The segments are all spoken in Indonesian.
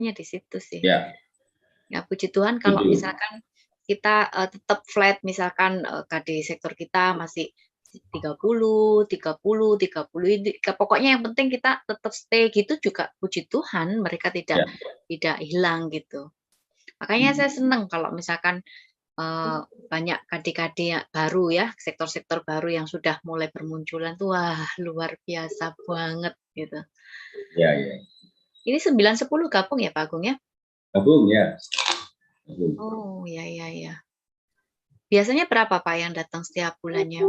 enaknya di situ sih. Ya, Ya puji Tuhan kalau misalkan kita tetap flat, misalkan KD sektor kita masih 30, 30, 30, pokoknya yang penting kita tetap stay gitu juga puji Tuhan mereka ya. tidak hilang gitu. Makanya saya senang kalau misalkan banyak KD-KD yang baru ya, sektor-sektor baru yang sudah mulai bermunculan tuh wah luar biasa banget gitu. Ya, ya. Ini 9-10 gabung ya Pak Agung ya? Gabung ya. Gabung. Oh ya ya ya. Biasanya berapa Pak yang datang setiap bulannya?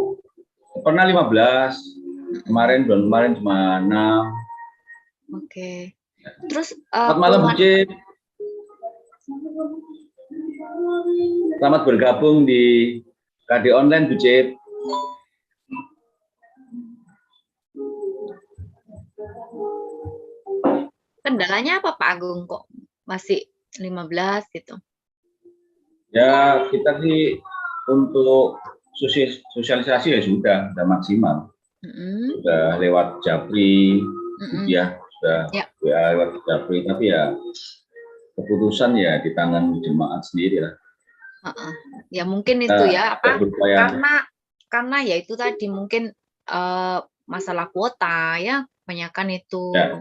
Pernah 15, kemarin bulan kemarin cuma 6. Oke. Terus Selamat malam Bu Cip. Selamat bergabung di KD Online Bu Cip. Kendalanya apa Pak Agung kok masih 15 gitu? Ya kita sih untuk sosialisasi ya sudah maksimal. Sudah lewat Japri, ya sudah WA lewat Japri, tapi ya keputusan ya di tangan jemaat sendiri lah. Ya mungkin itu ya apa? Karena ya itu tadi mungkin masalah kuota ya, kebanyakan itu. Ya.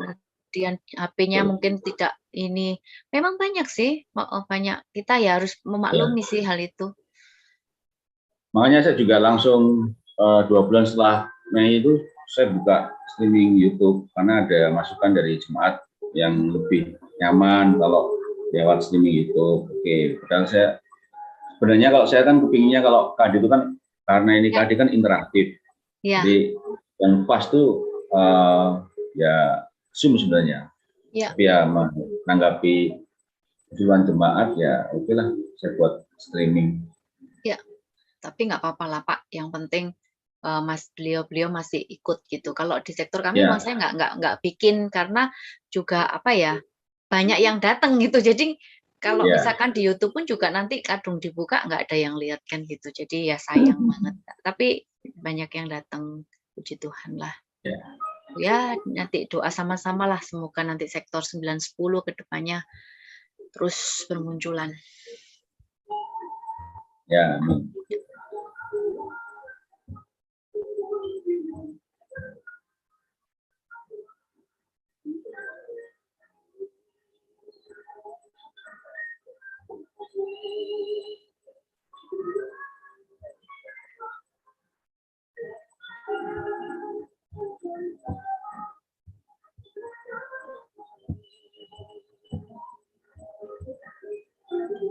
Kemudian HP-nya mungkin tidak ini. Memang banyak sih, banyak. Kita ya harus memaklumi sih hal itu. Makanya saya juga langsung 2 bulan setelah Mei itu saya buka streaming YouTube karena ada masukan dari jemaat yang lebih nyaman kalau lewat streaming YouTube. Oke, padahal saya sebenarnya kalau saya kan kepinginnya kalau KD itu kan karena ini KD kan interaktif. Jadi yang pas tuh ya Zoom sebenarnya. Tapi ya menanggapi usulan jemaat ya oke lah saya buat streaming. Ya, tapi nggak apa-apa lah Pak. Yang penting beliau masih ikut gitu. Kalau di sektor kami memang saya nggak bikin karena juga apa ya banyak yang datang gitu. Jadi kalau misalkan di YouTube pun juga nanti kadung dibuka nggak ada yang lihat kan gitu. Jadi ya sayang banget. Tapi banyak yang datang, puji Tuhan lah. Ya nanti doa sama-sama lah semoga nanti sektor 9-10 ke depannya terus bermunculan. Ya.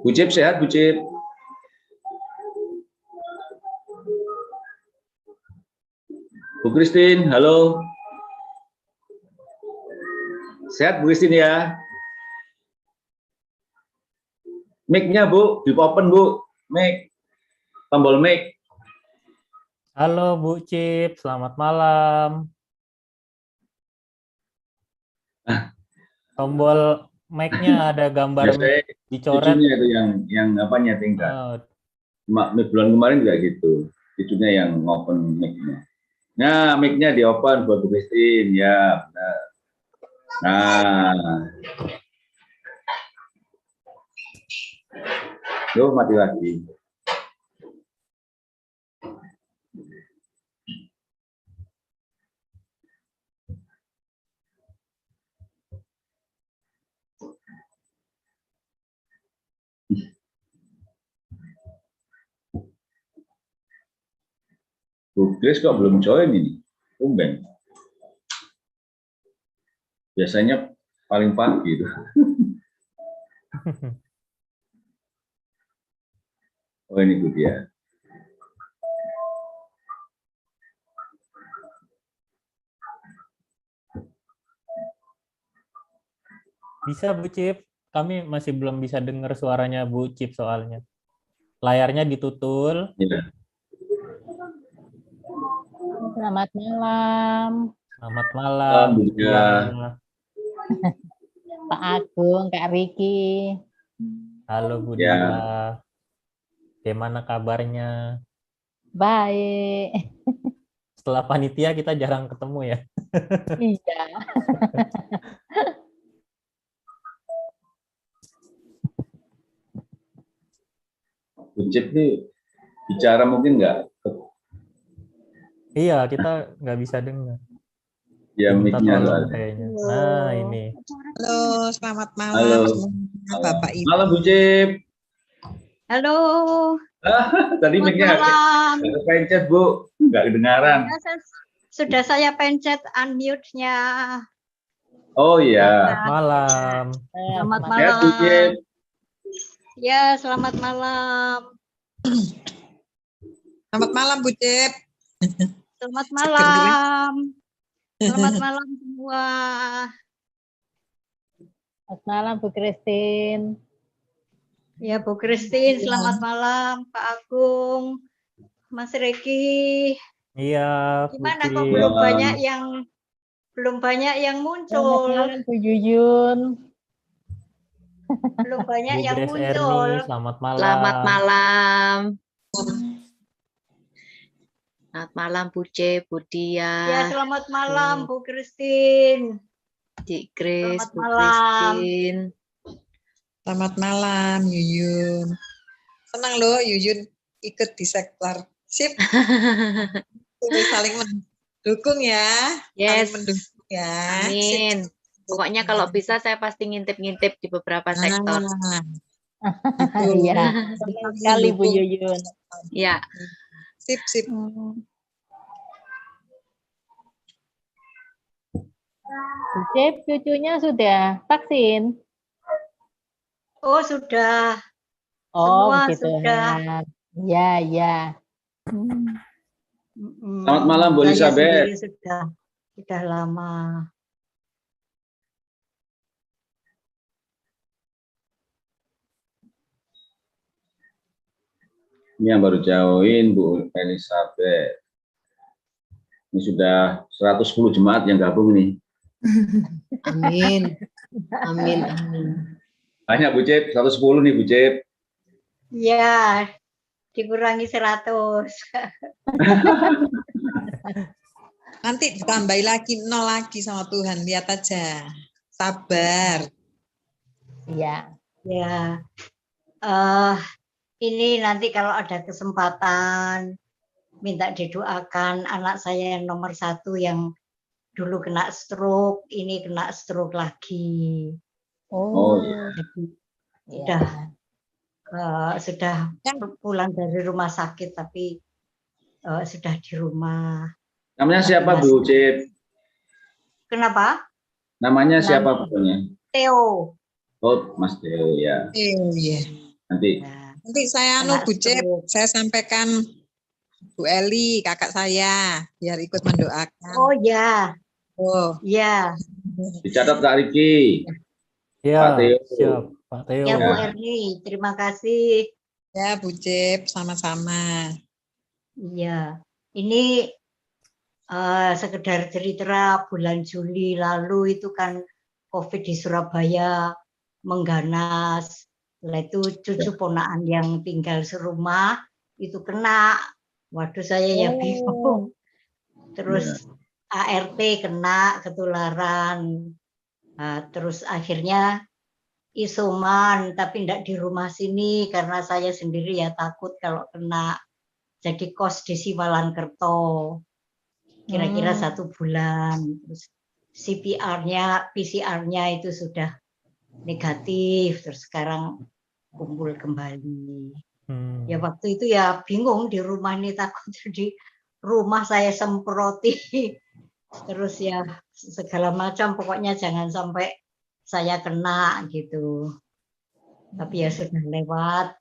Bu Cip sehat Bu Cip? Bu Christine, halo. Sehat Bu Christine ya? Mic-nya Bu, di open Bu. Mic, tombol mic. Halo Bu Cip, selamat malam. Tombol mic-nya ada gambar mic dicoret. Itu yang apanya tinggal. Bulan kemarin juga gitu. Itunya yang open mic-nya. Nah, mic-nya di open buat Bu Christine ya, benar. Nah. Loh, mati lagi. Bu Grace kok belum join ini? Tumben. Biasanya paling pagi itu. Oh ini Bu dia. Bisa Bu Cip, kami masih belum bisa dengar suaranya Bu Cip soalnya. Layarnya ditutul. Ya. Selamat malam. Selamat malam. Ya. Pak Agung, Kak Riki. Halo Bu Dia. Bagaimana kabarnya? Baik. Setelah panitia kita jarang ketemu ya. Iya. Bu Cip nih bicara mungkin nggak? Iya, kita nggak bisa dengar. Ya, Minta mic-nya tolong soalnya. kayaknya. Nah, ini. Halo, selamat malam Halo. semuanya, Bapak Ibu. Malam Bu Cip. Halo, Tadi selamat mic-nya malam. nggak kepencet Bu, nggak kedengaran. Ya, sudah saya pencet unmute-nya. Oh iya. Malam. Selamat Sehat Bu Cip. malam. Ya, selamat malam. Selamat malam, Bu Cip. Selamat malam. Selamat malam semua. Selamat malam Bu Christine. Ya, Bu Christine, selamat malam. Pak Agung, Mas Reki. Iya, Bu Gimana kok Cip. belum banyak yang Selamat muncul? malam Bu Yuyun. Belum banyak Bu yang Grace muncul. Erni, selamat malam. Selamat malam. Selamat malam Bu C, Bu Dia. Ya, selamat malam Bu Christine. Cik Grace, Selamat Bu malam. Christine. Selamat malam, Yuyun. Senang loh Yuyun ikut di sektor. Sip. Itu saling mendukung ya. Yes. Saling mendukung ya. Amin. Sip. Pokoknya kalau bisa saya pasti ngintip-ngintip di beberapa sektor. Betul. Iya, senang sekali Bu Yuyun. Ya. Sip, sip. Bu Cip, cucunya sudah vaksin? Oh, sudah. Oh, Semua begitu. sudah. Iya, iya. Selamat malam Bu Saya Elizabeth. sendiri sudah lama. Ini yang baru join Bu Elizabeth. Ini sudah 110 jemaat yang gabung nih. Amin. Amin. Amin. Banyak Bu Cip, 110 nih Bu Cip. Ya, dikurangi 100. Nanti ditambahi lagi 0 lagi sama Tuhan. Lihat aja. Sabar. Iya. Ya. Ini nanti kalau ada kesempatan minta didoakan anak saya yang nomor 1 yang dulu kena stroke, ini kena stroke lagi. Oh, Jadi sudah pulang dari rumah sakit tapi sudah di rumah. Namanya siapa Bu Cip? Kenapa? Namanya siapa pokoknya? Theo. Oh, Mas Theo ya. Iya. Nanti Nanti saya Bu Cip, saya sampaikan Bu Eli, kakak saya, biar ikut mendoakan. Oh ya. Oh. Ya. dicatat Kak Riki. Ya, Pak Theo. siap, Pak Theo. Ya Bu Erni, terima kasih. Ya Bu Cip, sama-sama. Iya. Ini sekedar cerita bulan Juli lalu itu kan COVID di Surabaya mengganas. Setelah itu cucu ponakan yang tinggal serumah itu kena. Waduh saya ya bingung. Terus ART kena ketularan. Terus akhirnya isoman tapi tidak di rumah sini karena saya sendiri ya takut kalau kena. Jadi kos di Siwalan Kerto. Kira-kira 1 bulan. Terus PCR-nya itu sudah negatif, terus sekarang kumpul kembali. Ya waktu itu ya bingung di rumah ini, takut di rumah saya semproti, terus ya segala macam, pokoknya jangan sampai saya kena gitu. Tapi ya sudah lewat,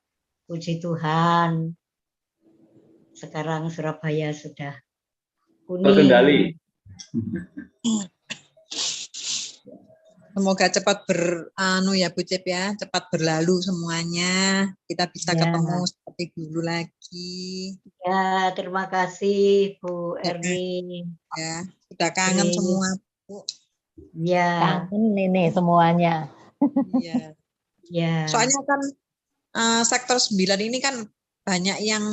puji Tuhan. Sekarang Surabaya sudah kuning. Terkendali. Semoga cepat ya Bu Cip ya, cepat berlalu semuanya. Kita bisa ketemu seperti dulu lagi. Ya, terima kasih Bu Erni. Ya, sudah kangen semua Bu. Ya. Kangen ini semuanya. Iya. Ya. Soalnya kan sektor 9 ini kan banyak yang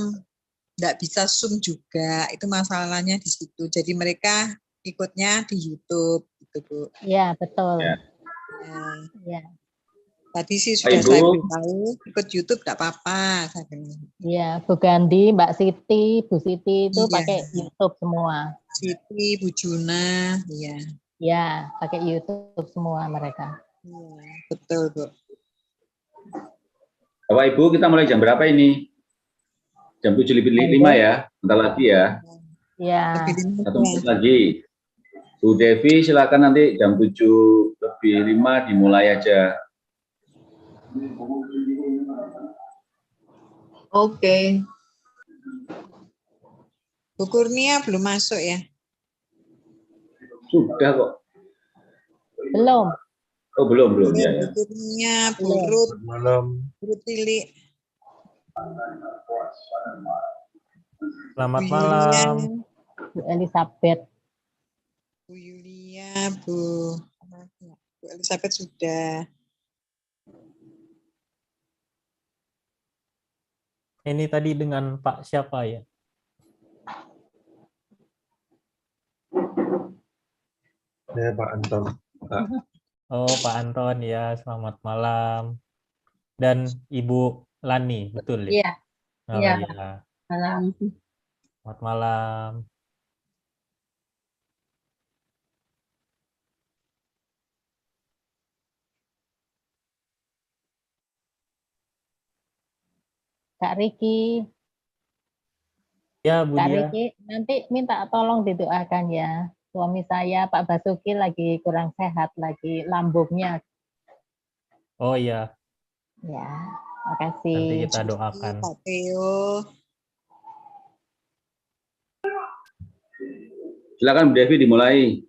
tidak bisa Zoom juga. Itu masalahnya di situ. Jadi mereka ikutnya di YouTube gitu Bu. Iya, betul. Ya. Ya. Tadi sih Pak sudah Ibu, saya beritahu, ikut YouTube tidak apa-apa. Saya bilang. Iya, Bu Gandhi, Mbak Siti, Bu Siti itu Iya, pakai YouTube semua. Siti, Bu Juna, iya. Ya, pakai YouTube semua mereka. Iya, betul, Bu. Bapak Ibu, kita mulai jam berapa ini? Jam 7:05 ya, bentar lagi ya. Ya, Lebih lima 1 menit jam. lagi. Bu Devi, silakan nanti jam 7:05 dimulai aja. Oke. Bu Kurnia belum masuk ya? Sudah kok. belum. Oh, belum ya. Bu Kurnia, Bu Belum. Ruth, Malam. Bu Tili, Selamat Bu malam. Yulia, Bu Elizabeth. Bu Yulia, Bu Elizabeth sudah. Ini tadi dengan Pak siapa ya? Ya, Pak Anton. Pak. Oh, Pak Anton ya, selamat malam. Dan Ibu Lani, betul ya? Iya, Oh iya, iya, malam. selamat malam. Kak Riki. Ya, Bu Kak Dia. Riki, nanti minta tolong didoakan ya. Suami saya, Pak Basuki, lagi kurang sehat, lagi lambungnya. Oh iya, Ya, nanti makasih. kita doakan. Pak Theo. Silakan Bu Devi dimulai.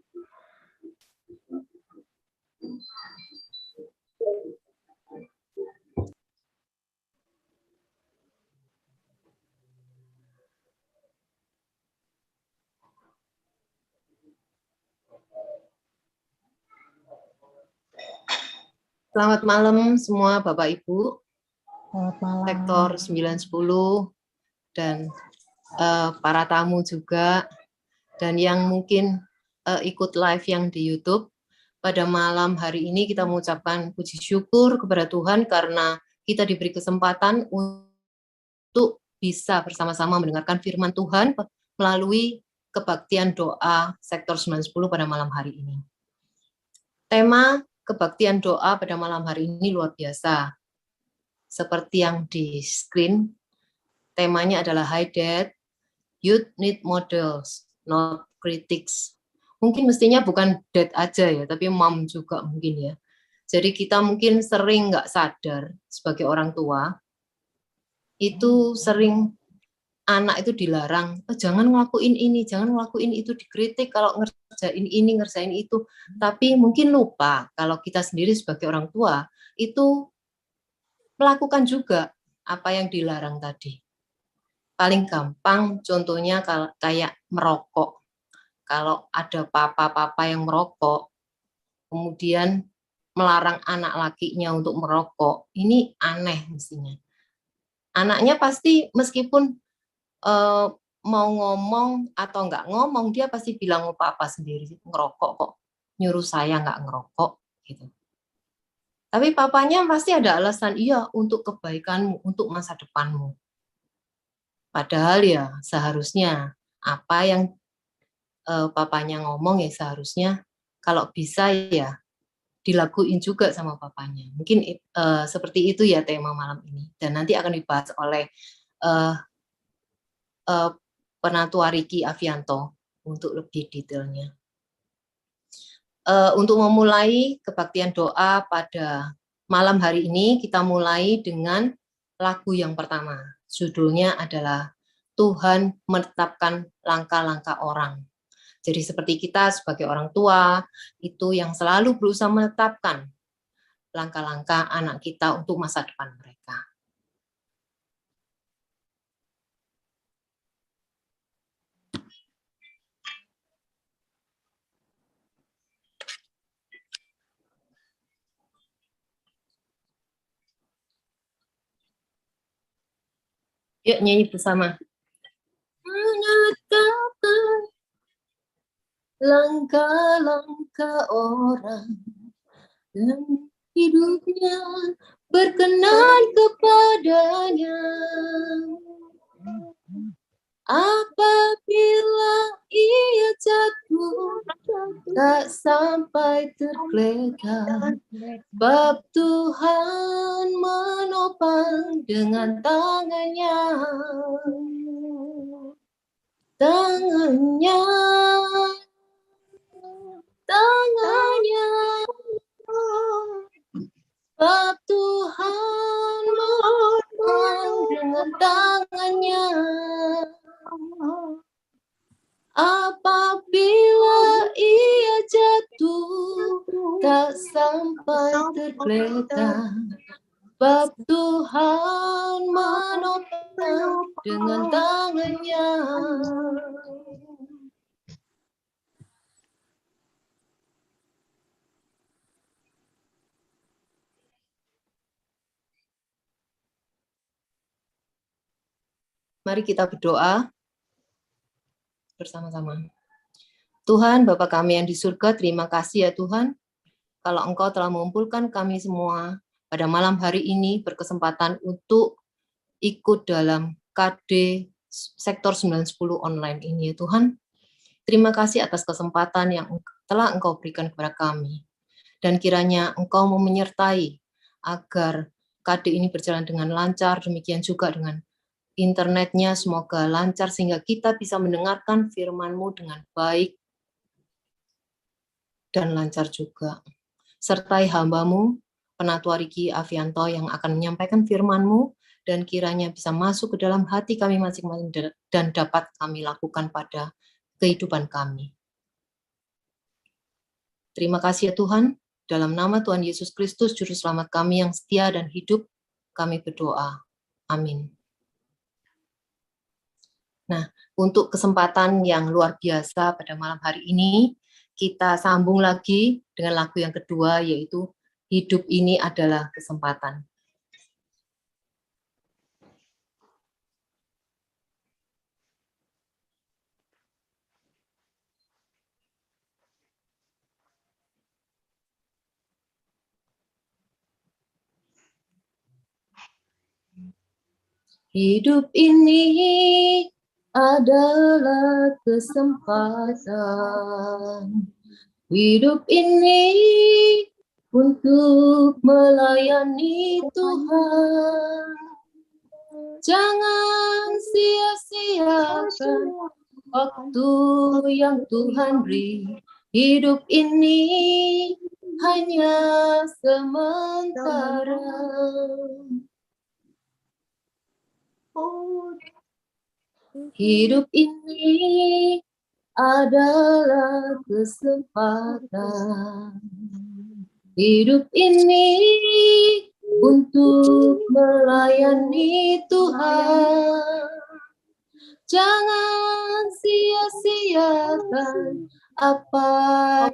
Selamat malam semua Bapak Ibu, Selamat malam. sektor 910 dan para tamu juga, dan yang mungkin ikut live yang di YouTube. Pada malam hari ini kita mengucapkan puji syukur kepada Tuhan karena kita diberi kesempatan untuk bisa bersama-sama mendengarkan firman Tuhan melalui kebaktian doa sektor 910 pada malam hari ini. Tema kebaktian doa pada malam hari ini luar biasa. Seperti yang di screen, temanya adalah Hi Dad, Youth Need Models, Not Critics. Mungkin mestinya bukan dad aja ya, tapi mom juga mungkin ya. Jadi kita mungkin sering nggak sadar sebagai orang tua, itu sering anak itu dilarang, jangan ngelakuin ini, jangan ngelakuin itu, dikritik kalau ngerjain ini, ngerjain itu. Tapi mungkin lupa kalau kita sendiri sebagai orang tua itu melakukan juga apa yang dilarang tadi. Paling gampang contohnya kayak merokok. Kalau ada papa-papa yang merokok, kemudian melarang anak lakinya untuk merokok, ini aneh mestinya. Anaknya pasti meskipun mau ngomong atau nggak ngomong, dia pasti bilang oh, papa sendiri ngerokok kok, nyuruh saya nggak ngerokok gitu. Tapi papanya pasti ada alasan, iya untuk kebaikanmu, untuk masa depanmu. Padahal ya seharusnya apa yang papanya ngomong ya seharusnya kalau bisa ya dilakuin juga sama papanya. Mungkin seperti itu ya tema malam ini. Dan nanti akan dibahas oleh Penatua Riki Avianto untuk lebih detailnya. Untuk memulai kebaktian doa pada malam hari ini, kita mulai dengan lagu yang pertama. Judulnya adalah Tuhan menetapkan langkah-langkah orang. Jadi seperti kita sebagai orang tua, itu yang selalu berusaha menetapkan langkah-langkah anak kita untuk masa depan mereka. Yuk nyanyi bersama. Menetapkan langkah-langkah orang demi hidupnya berkenan kepadanya. Apabila ia jatuh, tak sampai tergeletak, sebab Tuhan menopang dengan tangannya. Tangannya, sebab Tuhan menopang dengan tangannya. Apabila ia jatuh, tak sampai tergeletak, sebab Tuhan menopang dengan tangannya. Mari kita berdoa bersama-sama. Tuhan, Bapa kami yang di surga, terima kasih ya Tuhan, kalau Engkau telah mengumpulkan kami semua pada malam hari ini berkesempatan untuk ikut dalam KD Sektor 910 online ini ya Tuhan. Terima kasih atas kesempatan yang telah Engkau berikan kepada kami. Dan kiranya Engkau mau menyertai agar KD ini berjalan dengan lancar, demikian juga dengan internetnya semoga lancar sehingga kita bisa mendengarkan firman-Mu dengan baik dan lancar juga. Sertai hamba-Mu, Penatua Riki Avianto yang akan menyampaikan firman-Mu dan kiranya bisa masuk ke dalam hati kami masing-masing dan dapat kami lakukan pada kehidupan kami. Terima kasih ya Tuhan, dalam nama Tuhan Yesus Kristus, Juru Selamat kami yang setia dan hidup, kami berdoa. Amin. Nah, untuk kesempatan yang luar biasa pada malam hari ini, kita sambung lagi dengan lagu yang kedua, yaitu Hidup Ini Adalah Kesempatan. Hidup ini adalah kesempatan. Hidup ini untuk melayani Tuhan. Jangan sia-siakan waktu yang Tuhan beri. Hidup ini hanya sementara. Hidup ini adalah kesempatan. Hidup ini untuk melayani Tuhan. Jangan sia-siakan apa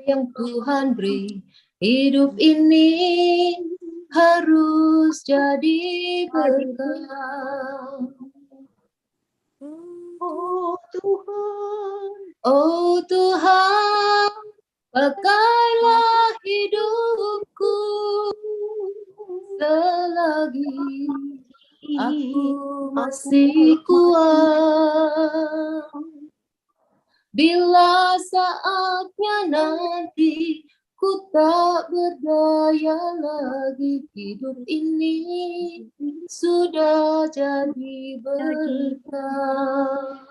yang Tuhan beri. Hidup ini harus jadi berkah. Oh Tuhan, pakailah hidupku selagi aku masih kuat. Bila saatnya nanti ku tak berdaya lagi, hidup ini sudah jadi berkah.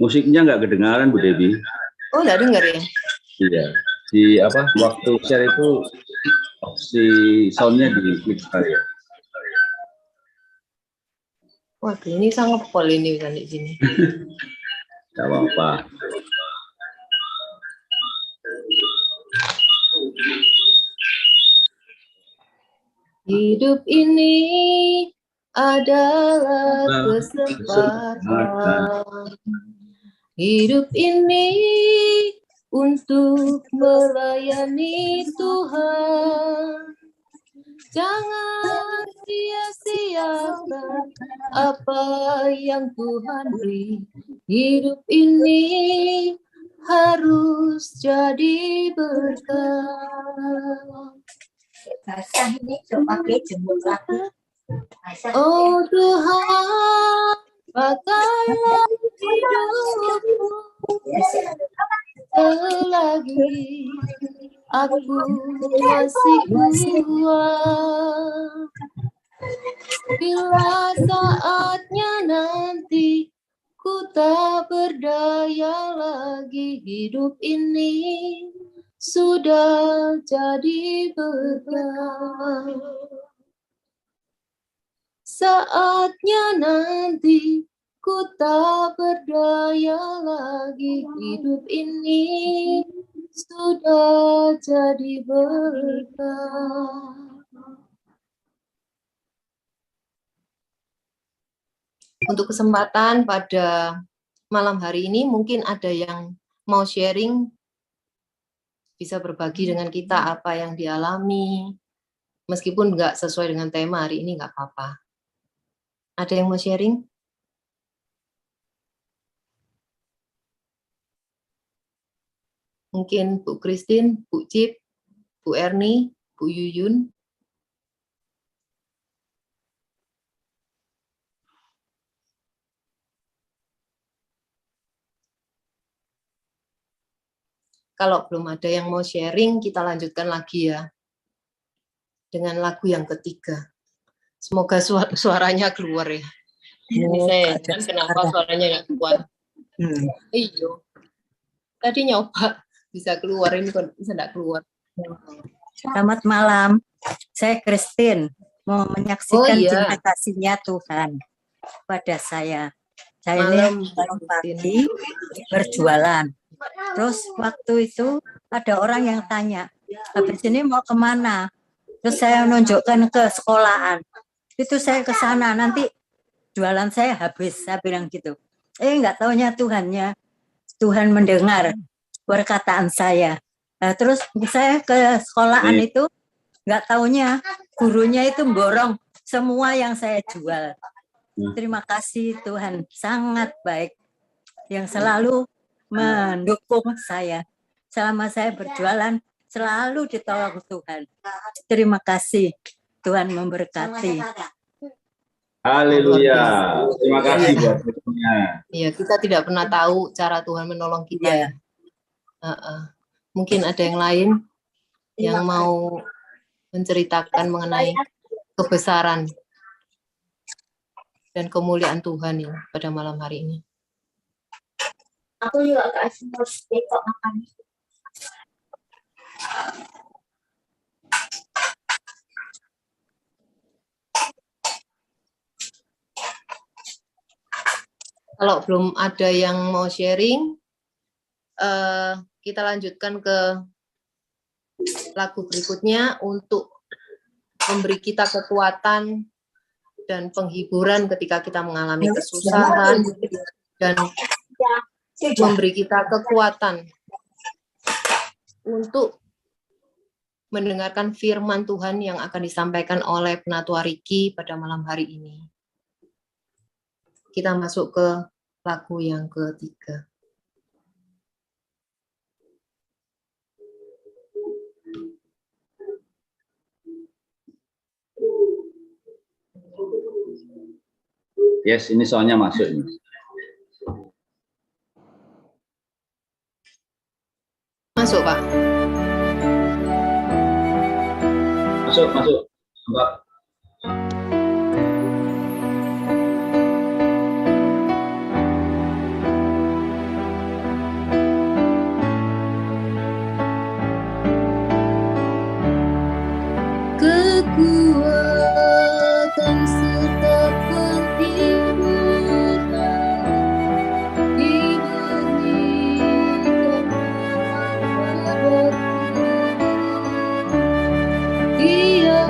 Musiknya nggak kedengaran Bu Devi. Oh, nggak dengar ya? Iya. Di apa? Waktu share itu opsi soundnya di klik sekali ya. Waduh, ini sangat pol ini kan di sini. Nggak apa-apa. Hidup ini adalah kesempatan. Hidup ini untuk melayani Tuhan. Jangan sia-siakan apa yang Tuhan beri. Hidup ini harus jadi berkah. Oh Tuhan, pakailah hidupku selagi aku masih kuat. Bila saatnya nanti ku tak berdaya lagi, hidup ini sudah jadi berkah. Saatnya nanti ku tak berdaya lagi, hidup ini sudah jadi berkah. Untuk kesempatan pada malam hari ini, mungkin ada yang mau sharing, bisa berbagi dengan kita apa yang dialami, meskipun nggak sesuai dengan tema hari ini, nggak apa-apa. Ada yang mau sharing? Mungkin Bu Christine, Bu Cip, Bu Erni, Bu Yuyun. Kalau belum ada yang mau sharing, kita lanjutkan lagi ya. Dengan lagu yang ketiga. Semoga suaranya keluar ya. Ini saya kan kenapa suaranya nggak keluar. Iyo. Tadi nyoba bisa keluar, ini kok bisa nggak keluar. Selamat malam, saya Christine, mau menyaksikan cinta kasihnya Tuhan pada saya. Saya ini pagi berjualan. Terus waktu itu ada orang yang tanya, habis ini mau kemana? Terus saya menunjukkan ke sekolahan. Itu saya ke sana, nanti jualan saya habis, saya bilang gitu. Nggak taunya Tuhan mendengar perkataan saya. Nah, terus saya ke sekolahan itu, nggak taunya gurunya itu borong semua yang saya jual. Terima kasih Tuhan, sangat baik. Yang selalu mendukung saya. Selama saya berjualan, selalu ditolong Tuhan. Terima kasih, Tuhan memberkati. Haleluya. Terima kasih buat doanya. Iya, kita tidak pernah tahu cara Tuhan menolong kita. Ya. Mungkin ada yang lain yang mau menceritakan mengenai kebesaran dan kemuliaan Tuhan ya pada malam hari ini. Aku juga kasih besok makan. Kalau belum ada yang mau sharing, kita lanjutkan ke lagu berikutnya untuk memberi kita kekuatan dan penghiburan ketika kita mengalami kesusahan dan memberi kita kekuatan untuk mendengarkan firman Tuhan yang akan disampaikan oleh Penatua Riki pada malam hari ini. Kita masuk ke lagu yang ketiga. Yes, ini soalnya masuk. Masuk, Pak. Masuk, Mbak. Kekuatan serta penghiburan diberikan padaku. Dia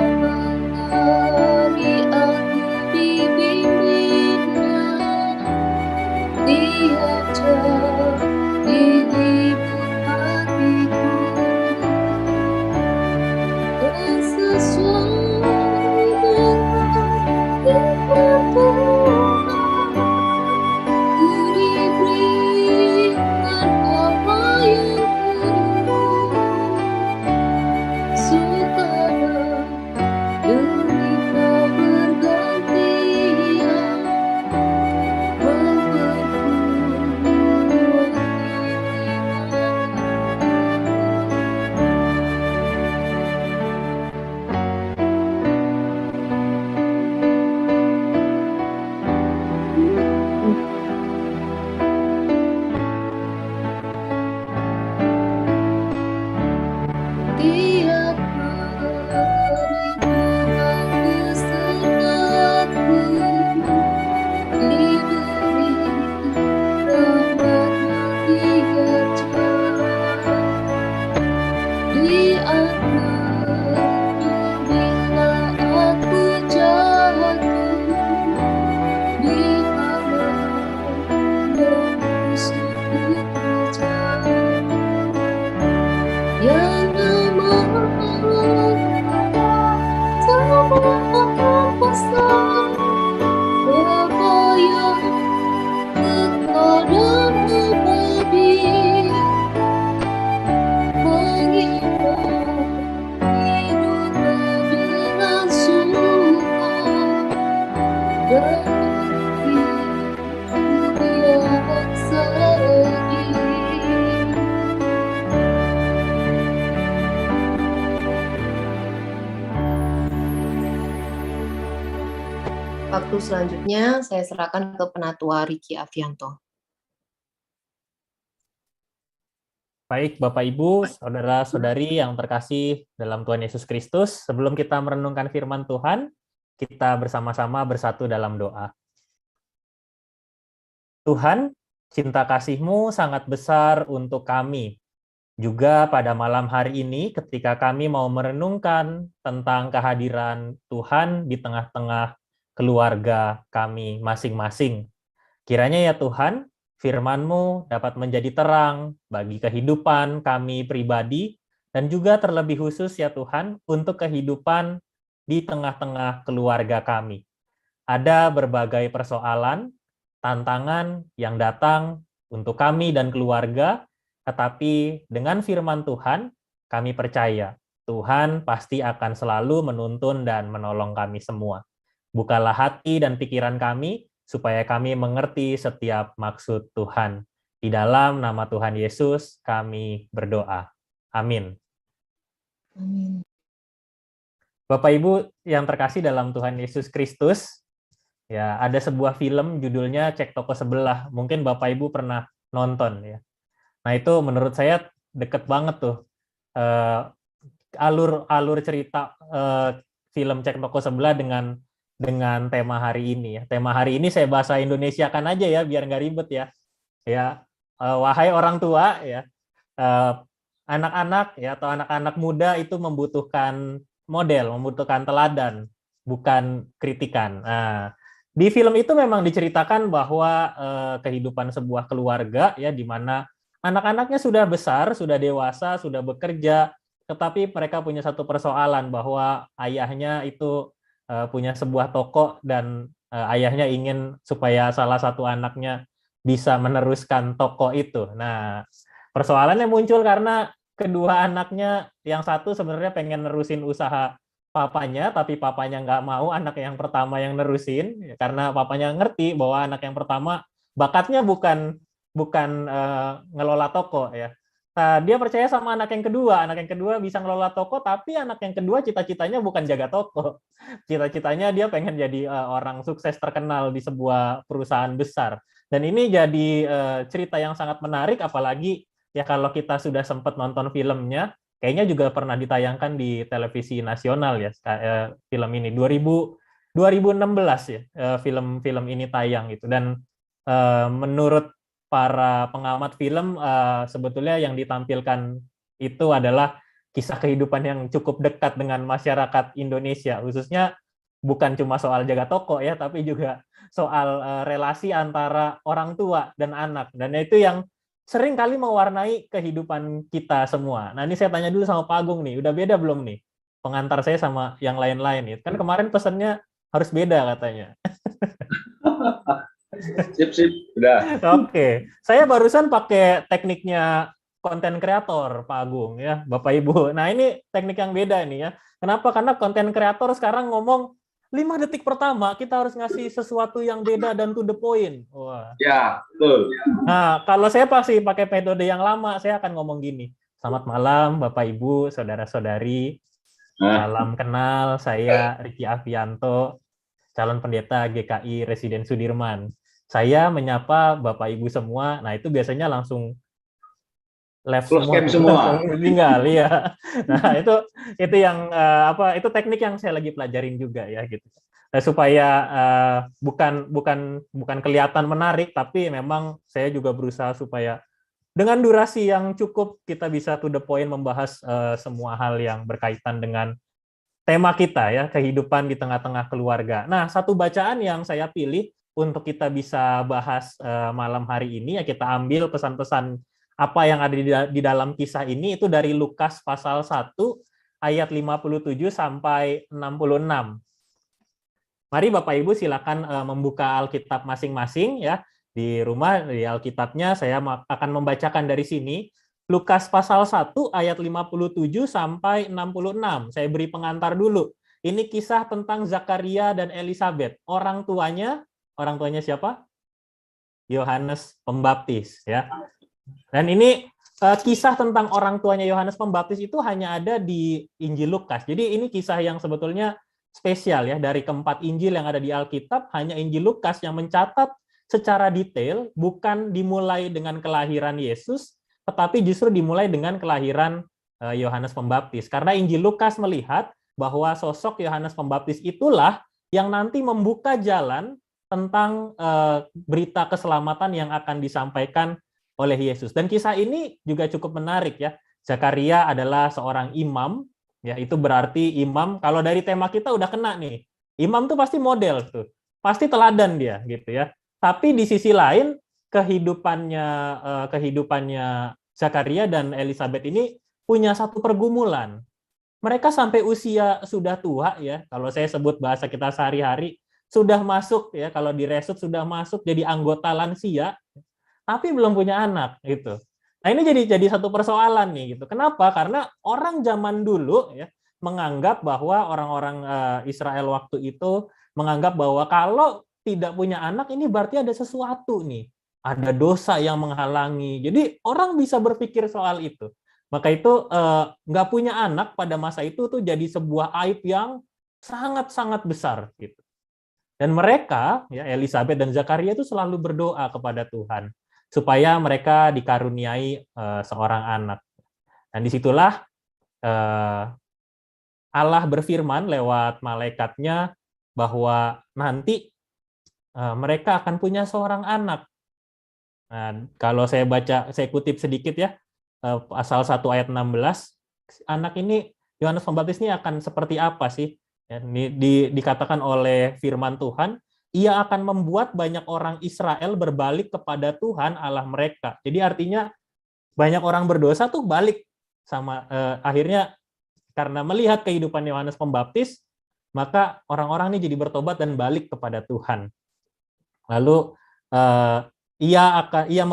Waktu selanjutnya saya serahkan ke Penatua Riki Avianto. Baik, Bapak Ibu, saudara-saudari yang terkasih dalam Tuhan Yesus Kristus, sebelum kita merenungkan firman Tuhan, kita bersama-sama bersatu dalam doa. Tuhan, cinta kasih-Mu sangat besar untuk kami. Juga pada malam hari ini, ketika kami mau merenungkan tentang kehadiran Tuhan di tengah-tengah keluarga kami masing-masing. Kiranya ya Tuhan, firman-Mu dapat menjadi terang bagi kehidupan kami pribadi, dan juga terlebih khusus ya Tuhan, untuk kehidupan di tengah-tengah keluarga kami. Ada berbagai persoalan, tantangan yang datang untuk kami dan keluarga, tetapi dengan firman Tuhan, kami percaya Tuhan pasti akan selalu menuntun dan menolong kami semua. Bukalah hati dan pikiran kami, supaya kami mengerti setiap maksud Tuhan. Di dalam nama Tuhan Yesus, kami berdoa. Amin. Amin. Bapak Ibu yang terkasih dalam Tuhan Yesus Kristus, ya ada sebuah film judulnya Cek Toko Sebelah. Mungkin Bapak Ibu pernah nonton ya. Nah itu menurut saya deket banget tuh alur cerita film Cek Toko Sebelah dengan tema hari ini ya. Tema hari ini saya bahasa Indonesiakan aja ya biar nggak ribet ya. Ya, wahai orang tua ya, anak-anak ya atau anak-anak muda itu membutuhkan model, membutuhkan teladan, bukan kritikan. Nah, di film itu memang diceritakan bahwa kehidupan sebuah keluarga ya di mana anak-anaknya sudah besar, sudah dewasa, sudah bekerja, tetapi mereka punya satu persoalan bahwa ayahnya itu punya sebuah toko dan ayahnya ingin supaya salah satu anaknya bisa meneruskan toko itu. Nah, persoalannya muncul karena kedua anaknya, yang satu sebenarnya pengen nerusin usaha papanya, tapi papanya nggak mau anak yang pertama yang nerusin, karena papanya ngerti bahwa anak yang pertama bakatnya bukan ngelola toko ya. Nah, dia percaya sama anak yang kedua bisa ngelola toko, tapi anak yang kedua cita-citanya bukan jaga toko. Cita-citanya dia pengen jadi orang sukses terkenal di sebuah perusahaan besar. Dan ini jadi cerita yang sangat menarik, apalagi ya kalau kita sudah sempat nonton filmnya, kayaknya juga pernah ditayangkan di televisi nasional ya, film ini 2016 ya, film ini tayang gitu. Dan menurut para pengamat film, sebetulnya yang ditampilkan itu adalah kisah kehidupan yang cukup dekat dengan masyarakat Indonesia, khususnya bukan cuma soal jaga toko ya, tapi juga soal relasi antara orang tua dan anak. Dan itu yang sering kali mewarnai kehidupan kita semua. Nah ini saya tanya dulu sama Pak Agung nih, udah beda belum nih pengantar saya sama yang lain-lain? Kan kemarin pesannya harus beda katanya. Sip, udah. Oke, saya barusan pakai tekniknya konten kreator, Pak Agung ya, Bapak Ibu. Nah ini teknik yang beda nih ya. Kenapa? Karena konten kreator sekarang ngomong 5 detik pertama kita harus ngasih sesuatu yang beda dan to the point. Wah. Ya, betul. Nah, kalau saya pasti pakai metode yang lama, saya akan ngomong gini. Selamat malam, Bapak Ibu, saudara-saudari. Salam kenal, saya Riki Avianto, calon pendeta GKI Residen Sudirman. Saya menyapa Bapak Ibu semua. Nah, itu biasanya langsung live semua. Tinggal ya. Nah, itu yang itu teknik yang saya lagi pelajarin juga ya gitu. Nah, supaya bukan kelihatan menarik, tapi memang saya juga berusaha supaya dengan durasi yang cukup kita bisa to the point membahas semua hal yang berkaitan dengan tema kita ya, kehidupan di tengah-tengah keluarga. Nah, satu bacaan yang saya pilih untuk kita bisa bahas malam hari ini, ya kita ambil pesan-pesan apa yang ada di dalam kisah ini, itu dari Lukas pasal 1 ayat 57 sampai 66. Mari Bapak Ibu silakan membuka Alkitab masing-masing ya. Di rumah, di Alkitabnya saya akan membacakan dari sini. Lukas pasal 1 ayat 57 sampai 66. Saya beri pengantar dulu. Ini kisah tentang Zakaria dan Elizabeth. Orang tuanya siapa? Yohanes Pembaptis, ya. Dan ini kisah tentang orang tuanya Yohanes Pembaptis itu hanya ada di Injil Lukas. Jadi ini kisah yang sebetulnya spesial ya, dari keempat Injil yang ada di Alkitab, hanya Injil Lukas yang mencatat secara detail, bukan dimulai dengan kelahiran Yesus, tetapi justru dimulai dengan kelahiran Yohanes Pembaptis. Karena Injil Lukas melihat bahwa sosok Yohanes Pembaptis itulah yang nanti membuka jalan tentang berita keselamatan yang akan disampaikan oleh Yesus. Dan kisah ini juga cukup menarik ya. Zakaria adalah seorang imam, ya itu berarti imam. Kalau dari tema kita udah kena nih. Imam tuh pasti model tuh, pasti teladan dia gitu ya. Tapi di sisi lain kehidupannya Zakaria dan Elizabeth ini punya satu pergumulan. Mereka sampai usia sudah tua ya. Kalau saya sebut bahasa kita sehari-hari, sudah masuk ya, kalau diresut sudah masuk jadi anggota lansia, tapi belum punya anak gitu. Nah ini jadi satu persoalan nih gitu. Kenapa? Karena orang zaman dulu ya menganggap bahwa orang-orang Israel waktu itu menganggap bahwa kalau tidak punya anak ini berarti ada sesuatu nih, ada dosa yang menghalangi. Jadi orang bisa berpikir soal itu. Maka itu nggak punya anak pada masa itu tuh jadi sebuah aib yang sangat-sangat besar gitu. Dan mereka, ya Elizabeth dan Zakaria itu selalu berdoa kepada Tuhan supaya mereka dikaruniai seorang anak. Dan disitulah Allah berfirman lewat malaikatnya bahwa nanti mereka akan punya seorang anak. Nah, kalau saya kutip sedikit ya, pasal 1 ayat 16, anak ini Yohanes Pembaptis ini akan seperti apa sih? Ya, dikatakan oleh firman Tuhan, ia akan membuat banyak orang Israel berbalik kepada Tuhan Allah mereka. Jadi artinya banyak orang berdosa tuh balik sama akhirnya karena melihat kehidupan Yohanes Pembaptis, maka orang-orang ini jadi bertobat dan balik kepada Tuhan. Lalu ia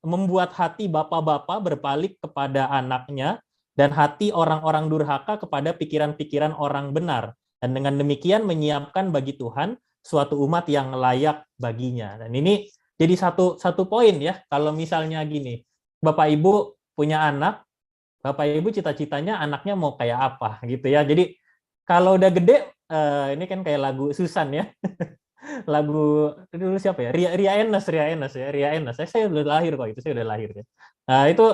membuat hati bapak-bapak berbalik kepada anaknya, dan hati orang-orang durhaka kepada pikiran-pikiran orang benar. Dan dengan demikian menyiapkan bagi Tuhan suatu umat yang layak baginya. Dan ini jadi satu poin ya, kalau misalnya gini, Bapak Ibu punya anak, Bapak Ibu cita-citanya anaknya mau kayak apa gitu ya. Jadi kalau udah gede, ini kan kayak lagu Susan ya, lagu dulu siapa ya, Ria Enes ya, saya udah lahir kok, itu saya udah lahir ya. Nah itu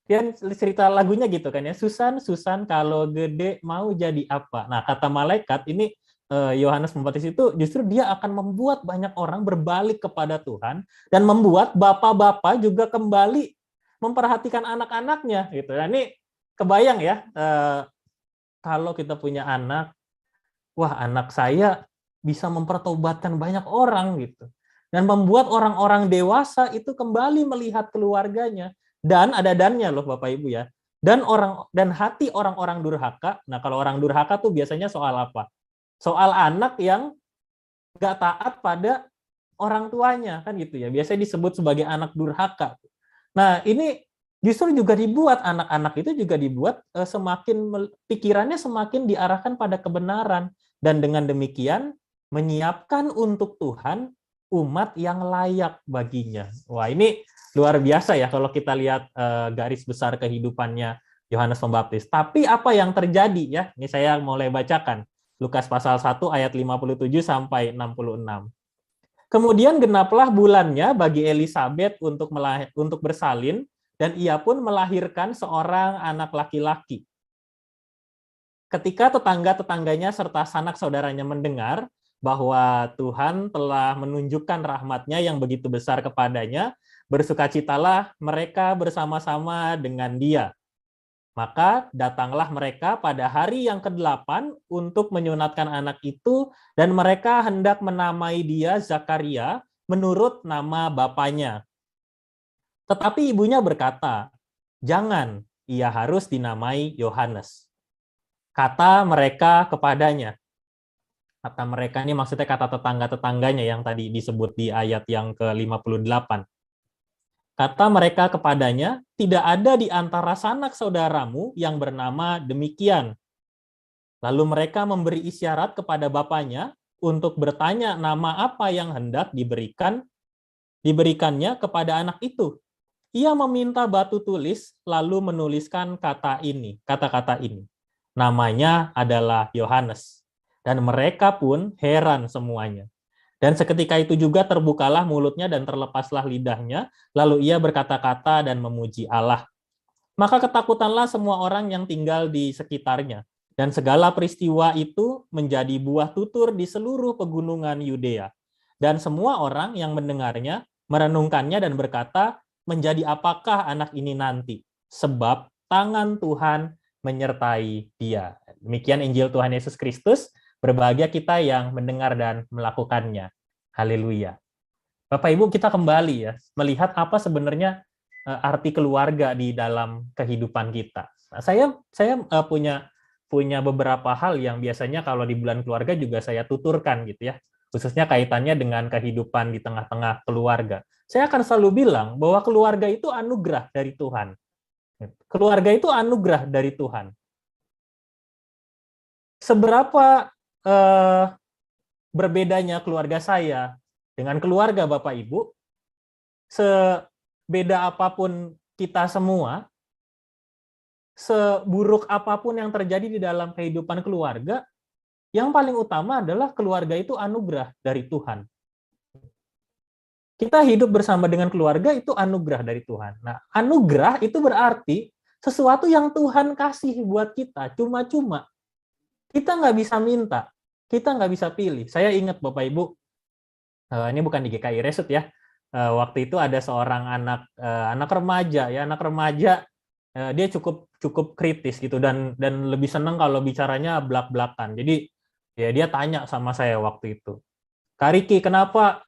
dia cerita lagunya gitu kan ya, Susan kalau gede mau jadi apa. Nah kata malaikat ini Yohanes Pembaptis itu justru dia akan membuat banyak orang berbalik kepada Tuhan dan membuat bapak-bapak juga kembali memperhatikan anak-anaknya gitu. Nah ini kebayang ya, kalau kita punya anak, wah anak saya bisa mempertobatkan banyak orang gitu, dan membuat orang-orang dewasa itu kembali melihat keluarganya. Dan ada dannya loh Bapak Ibu ya. Dan hati orang-orang durhaka. Nah, kalau orang durhaka tuh biasanya soal apa? Soal anak yang nggak taat pada orang tuanya kan gitu ya. Biasanya disebut sebagai anak durhaka. Nah, ini justru juga dibuat anak-anak itu juga dibuat pikirannya semakin diarahkan pada kebenaran, dan dengan demikian menyiapkan untuk Tuhan umat yang layak baginya. Wah, ini luar biasa ya kalau kita lihat garis besar kehidupannya Yohanes Pembaptis. Tapi apa yang terjadi ya? Ini saya mulai bacakan. Lukas pasal 1 ayat 57 sampai 66. Kemudian genaplah bulannya bagi Elizabeth untuk bersalin, dan ia pun melahirkan seorang anak laki-laki. Ketika tetangga-tetangganya serta sanak saudaranya mendengar bahwa Tuhan telah menunjukkan rahmat-Nya yang begitu besar kepadanya, bersukacitalah mereka bersama-sama dengan dia. Maka datanglah mereka pada hari yang ke-8 untuk menyunatkan anak itu, dan mereka hendak menamai dia Zakaria menurut nama bapaknya. Tetapi ibunya berkata, "Jangan, ia harus dinamai Yohanes." Kata mereka kepadanya. Kata mereka ini maksudnya kata tetangga-tetangganya yang tadi disebut di ayat yang ke-58. Kata mereka kepadanya, "Tidak ada di antara sanak saudaramu yang bernama demikian." Lalu mereka memberi isyarat kepada bapaknya untuk bertanya nama apa yang hendak diberikannya kepada anak itu. Ia meminta batu tulis, lalu menuliskan kata-kata ini. Namanya adalah Yohanes. Dan mereka pun heran semuanya. Dan seketika itu juga terbukalah mulutnya dan terlepaslah lidahnya, lalu ia berkata-kata dan memuji Allah. Maka ketakutanlah semua orang yang tinggal di sekitarnya. Dan segala peristiwa itu menjadi buah tutur di seluruh pegunungan Yudea. Dan semua orang yang mendengarnya merenungkannya dan berkata, menjadi apakah anak ini nanti? Sebab tangan Tuhan menyertai dia. Demikian Injil Tuhan Yesus Kristus, berbahagia kita yang mendengar dan melakukannya. Haleluya. Bapak Ibu, kita kembali ya, melihat apa sebenarnya arti keluarga di dalam kehidupan kita. Nah, saya punya beberapa hal yang biasanya kalau di bulan keluarga juga saya tuturkan gitu ya, khususnya kaitannya dengan kehidupan di tengah-tengah keluarga. Saya akan selalu bilang bahwa keluarga itu anugerah dari Tuhan. Keluarga itu anugerah dari Tuhan. Seberapa berbedanya keluarga saya dengan keluarga Bapak Ibu, sebeda apapun kita semua, seburuk apapun yang terjadi di dalam kehidupan keluarga, yang paling utama adalah keluarga itu anugerah dari Tuhan. Kita hidup bersama dengan keluarga itu anugerah dari Tuhan. Nah, anugerah itu berarti sesuatu yang Tuhan kasih buat kita, cuma-cuma. Kita nggak bisa minta, kita nggak bisa pilih. Saya ingat Bapak Ibu, ini bukan di GKI Resut ya, waktu itu ada seorang anak remaja, dia cukup kritis gitu dan lebih senang kalau bicaranya blak-blakan. Jadi ya dia tanya sama saya waktu itu, Kak Riki, kenapa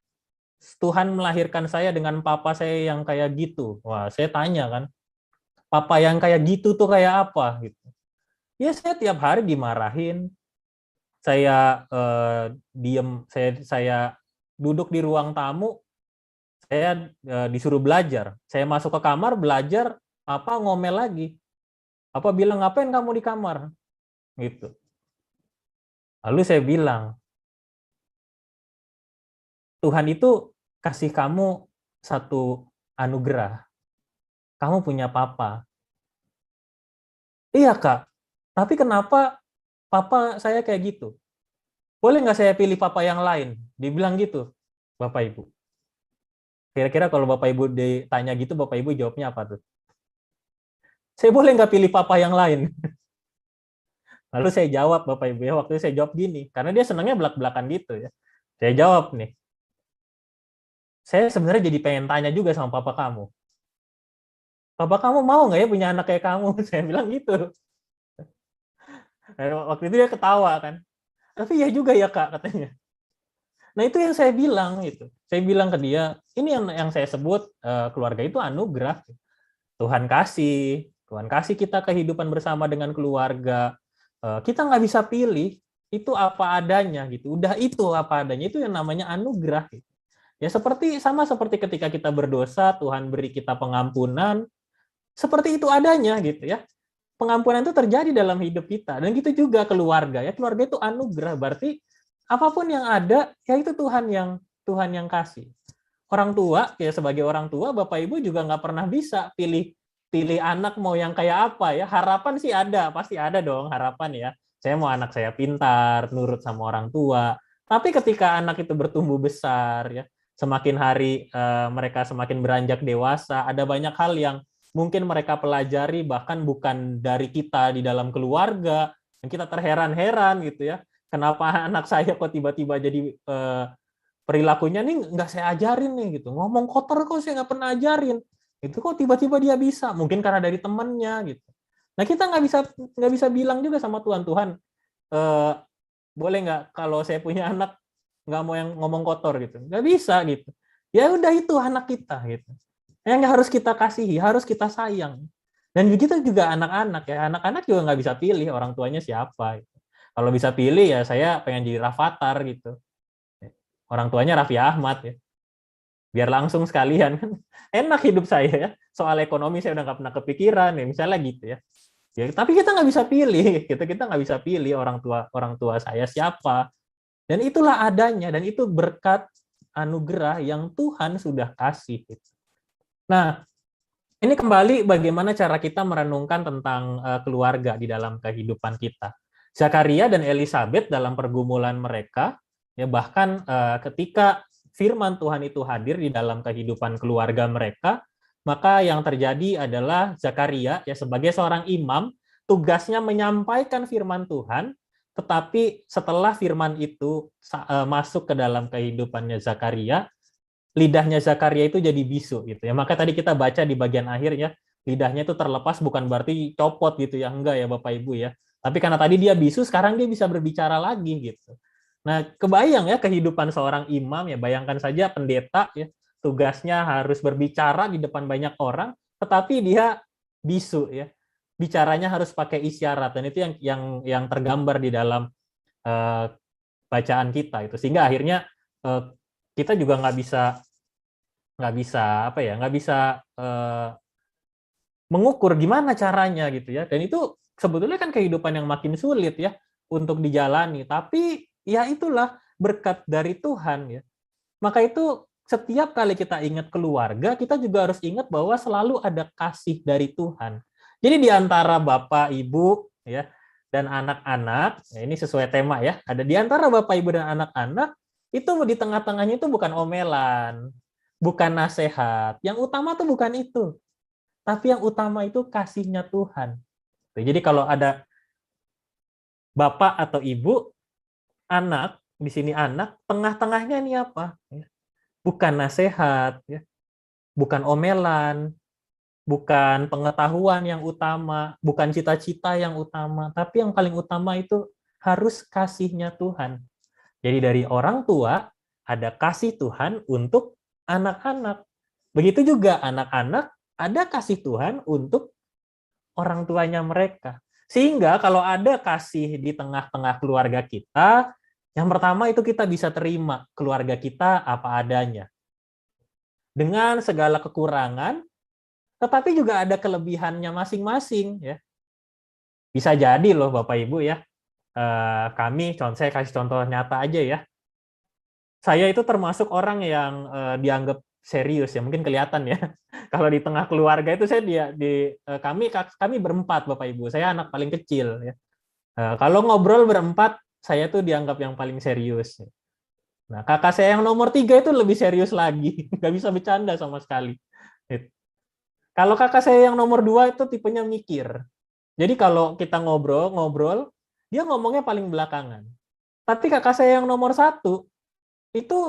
Tuhan melahirkan saya dengan papa saya yang kayak gitu? Wah, saya tanya kan, papa yang kayak gitu tuh kayak apa gitu. Ya saya tiap hari dimarahin, saya diem, saya duduk di ruang tamu, saya disuruh belajar, saya masuk ke kamar belajar, apa ngomel lagi, apa bilang ngapain kamu di kamar, gitu. Lalu saya bilang, Tuhan itu kasih kamu satu anugerah, kamu punya papa. Iya Kak, tapi kenapa papa saya kayak gitu? Boleh nggak saya pilih papa yang lain? Dibilang gitu, Bapak Ibu. Kira-kira kalau Bapak Ibu ditanya gitu, Bapak Ibu jawabnya apa tuh? Saya boleh nggak pilih papa yang lain? Lalu saya jawab Bapak Ibu ya, waktu itu saya jawab gini, karena dia senangnya belak-belakan gitu ya. Saya jawab nih, saya sebenarnya jadi pengen tanya juga sama papa kamu. Papa kamu mau nggak ya punya anak kayak kamu? Saya bilang gitu. Waktu itu dia ketawa kan. Tapi ya juga ya Kak, katanya. Nah itu yang saya bilang gitu. Saya bilang ke dia, ini yang saya sebut keluarga itu anugerah. Tuhan kasih kita kehidupan bersama dengan keluarga. Kita nggak bisa pilih, itu apa adanya gitu. Udah itu apa adanya, itu yang namanya anugerah. Gitu. Ya sama seperti ketika kita berdosa, Tuhan beri kita pengampunan, seperti itu adanya gitu ya. Pengampunan itu terjadi dalam hidup kita, dan gitu juga keluarga ya. Keluarga itu anugerah, berarti apapun yang ada ya itu Tuhan yang kasih. Orang tua ya, sebagai orang tua Bapak Ibu juga nggak pernah bisa pilih anak mau yang kayak apa ya. Harapan sih ada, pasti ada dong harapan ya. Saya mau anak saya pintar, nurut sama orang tua. Tapi ketika anak itu bertumbuh besar ya, semakin hari mereka semakin beranjak dewasa, ada banyak hal yang mungkin mereka pelajari bahkan bukan dari kita di dalam keluarga, dan kita terheran-heran gitu ya. Kenapa anak saya kok tiba-tiba jadi perilakunya nih nggak saya ajarin nih gitu. Ngomong kotor kok saya nggak pernah ajarin. Itu kok tiba-tiba dia bisa. Mungkin karena dari temannya gitu. Nah kita nggak bisa bilang juga sama Tuhan, boleh nggak kalau saya punya anak nggak mau yang ngomong kotor gitu. Nggak bisa gitu. Ya udah itu anak kita gitu. Yang harus kita kasihi, harus kita sayang. Dan begitu juga anak-anak ya. Anak-anak juga nggak bisa pilih orang tuanya siapa. Gitu. Kalau bisa pilih ya saya pengen jadi Rafathar gitu. Orang tuanya Raffi Ahmad ya. Biar langsung sekalian kan. Enak hidup saya ya. Soal ekonomi saya udah nggak pernah kepikiran ya. Misalnya gitu ya. Ya, tapi kita nggak bisa pilih, kita nggak bisa pilih orang tua saya siapa. Dan itulah adanya, dan itu berkat anugerah yang Tuhan sudah kasih. Nah, ini kembali bagaimana cara kita merenungkan tentang keluarga di dalam kehidupan kita. Zakaria dan Elizabeth dalam pergumulan mereka, ya bahkan ketika firman Tuhan itu hadir di dalam kehidupan keluarga mereka, maka yang terjadi adalah Zakaria ya sebagai seorang imam, tugasnya menyampaikan firman Tuhan, tetapi setelah firman itu masuk ke dalam kehidupannya Zakaria, lidahnya Zakaria itu jadi bisu gitu ya. Maka tadi kita baca di bagian akhir ya, lidahnya itu terlepas bukan berarti copot gitu ya, enggak ya Bapak Ibu ya. Tapi karena tadi dia bisu, sekarang dia bisa berbicara lagi gitu. Nah, kebayang ya kehidupan seorang imam ya, bayangkan saja pendeta ya, tugasnya harus berbicara di depan banyak orang, tetapi dia bisu ya. Bicaranya harus pakai isyarat, dan itu yang tergambar di dalam bacaan kita itu. Sehingga akhirnya kita juga nggak bisa mengukur gimana caranya gitu ya. Dan itu sebetulnya kan kehidupan yang makin sulit ya untuk dijalani. Tapi ya itulah berkat dari Tuhan ya. Maka itu setiap kali kita ingat keluarga, kita juga harus ingat bahwa selalu ada kasih dari Tuhan. Jadi di antara Bapak, Ibu ya dan anak-anak, ya ini sesuai tema ya. Ada di antara Bapak, Ibu dan anak-anak, itu di tengah-tengahnya itu bukan omelan, bukan nasihat. Yang utama tuh bukan itu. Tapi yang utama itu kasihnya Tuhan. Jadi kalau ada Bapak atau Ibu, anak, di sini anak, tengah-tengahnya ini apa? Bukan nasihat, ya. Bukan omelan, bukan pengetahuan yang utama, bukan cita-cita yang utama, tapi yang paling utama itu harus kasihnya Tuhan. Jadi dari orang tua ada kasih Tuhan untuk anak-anak. Begitu juga anak-anak ada kasih Tuhan untuk orang tuanya mereka. Sehingga kalau ada kasih di tengah-tengah keluarga kita, yang pertama itu kita bisa terima keluarga kita apa adanya. Dengan segala kekurangan, tetapi juga ada kelebihannya masing-masing. Ya. Bisa jadi loh Bapak Ibu ya, saya kasih contoh nyata aja ya. Saya itu termasuk orang yang dianggap serius ya, mungkin kelihatan ya. Kalau di tengah keluarga itu kami berempat Bapak Ibu, saya anak paling kecil ya. Kalau ngobrol berempat, saya tuh dianggap yang paling serius. Nah, kakak saya yang nomor 3 itu lebih serius lagi, nggak bisa bercanda sama sekali. Kalau kakak saya yang nomor 2 itu tipenya mikir. Jadi kalau kita ngobrol, dia ngomongnya paling belakangan. Tapi kakak saya yang nomor 1 itu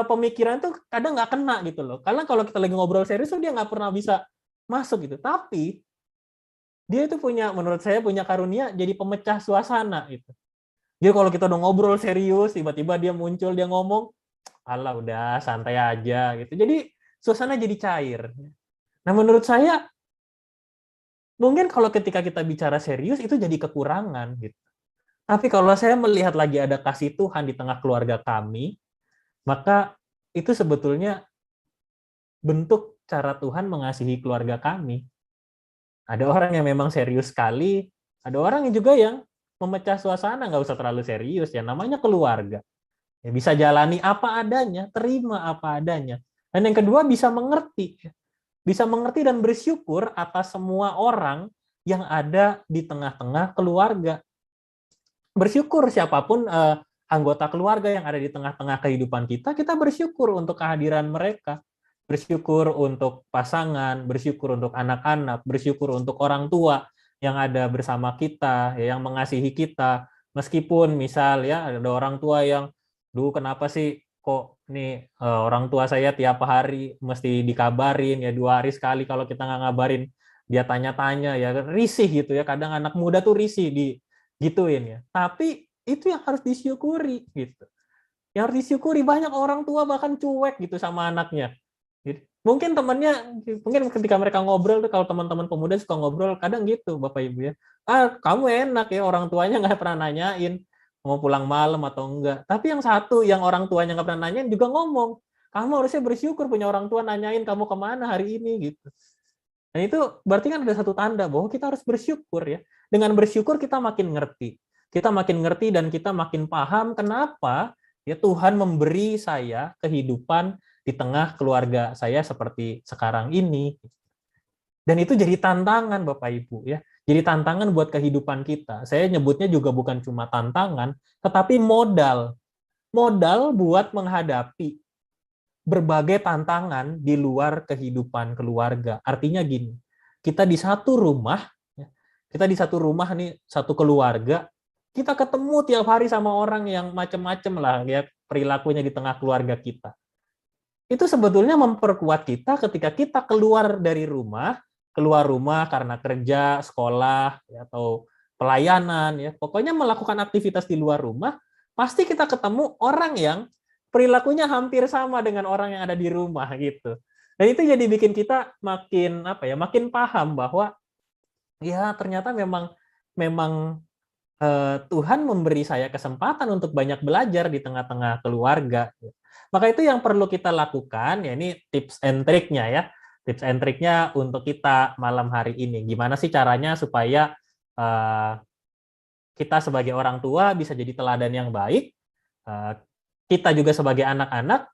pemikiran tuh kadang nggak kena gitu loh. Karena kalau kita lagi ngobrol serius tuh dia nggak pernah bisa masuk gitu. Tapi dia itu menurut saya punya karunia jadi pemecah suasana gitu. Jadi kalau kita udah ngobrol serius, tiba-tiba dia muncul, dia ngomong, alah udah santai aja gitu. Jadi suasana jadi cair. Nah menurut saya, mungkin kalau ketika kita bicara serius itu jadi kekurangan gitu. Tapi kalau saya melihat lagi ada kasih Tuhan di tengah keluarga kami, maka itu sebetulnya bentuk cara Tuhan mengasihi keluarga kami. Ada orang yang memang serius sekali, ada orang yang juga yang memecah suasana, nggak usah terlalu serius ya, namanya keluarga. Ya, bisa jalani apa adanya, terima apa adanya. Dan yang kedua bisa mengerti dan bersyukur atas semua orang yang ada di tengah-tengah keluarga. Bersyukur siapapun anggota keluarga yang ada di tengah-tengah kehidupan kita bersyukur untuk kehadiran mereka. Bersyukur untuk pasangan, bersyukur untuk anak-anak, bersyukur untuk orang tua yang ada bersama kita, yang mengasihi kita, meskipun misal ya ada orang tua yang, kenapa sih kok nih orang tua saya tiap hari mesti dikabarin ya 2 hari sekali, kalau kita nggak ngabarin dia tanya-tanya ya risih gitu ya, kadang anak muda tuh risih digituin ya. Tapi itu yang harus disyukuri gitu. Yang harus disyukuri, banyak orang tua bahkan cuek gitu sama anaknya. Mungkin ketika mereka ngobrol tuh, kalau teman-teman pemuda suka ngobrol kadang gitu Bapak Ibu ya, kamu enak ya orang tuanya nggak pernah nanyain mau pulang malam atau enggak. Tapi yang satu yang orang tuanya nggak pernah nanyain juga ngomong, kamu harusnya bersyukur punya orang tua nanyain kamu kemana hari ini gitu. Dan itu berarti kan ada satu tanda bahwa kita harus bersyukur ya. Dengan bersyukur kita makin ngerti. Kita makin ngerti dan kita makin paham kenapa ya Tuhan memberi saya kehidupan di tengah keluarga saya seperti sekarang ini. Dan itu jadi tantangan Bapak Ibu ya. Jadi tantangan buat kehidupan kita. Saya nyebutnya juga bukan cuma tantangan, tetapi modal. Modal buat menghadapi berbagai tantangan di luar kehidupan keluarga. Artinya gini, kita di satu rumah, nih, satu keluarga, kita ketemu tiap hari sama orang yang macam-macam lah ya perilakunya di tengah keluarga kita. Itu sebetulnya memperkuat kita ketika kita keluar rumah karena kerja, sekolah, ya, atau pelayanan, ya pokoknya melakukan aktivitas di luar rumah, pasti kita ketemu orang yang perilakunya hampir sama dengan orang yang ada di rumah gitu. Dan itu jadi bikin kita makin paham bahwa ya ternyata memang Tuhan memberi saya kesempatan untuk banyak belajar di tengah-tengah keluarga. Maka itu yang perlu kita lakukan, ya ini tips and triknya ya. Tips and triknya untuk kita malam hari ini. Gimana sih caranya supaya kita sebagai orang tua bisa jadi teladan yang baik, kita juga sebagai anak-anak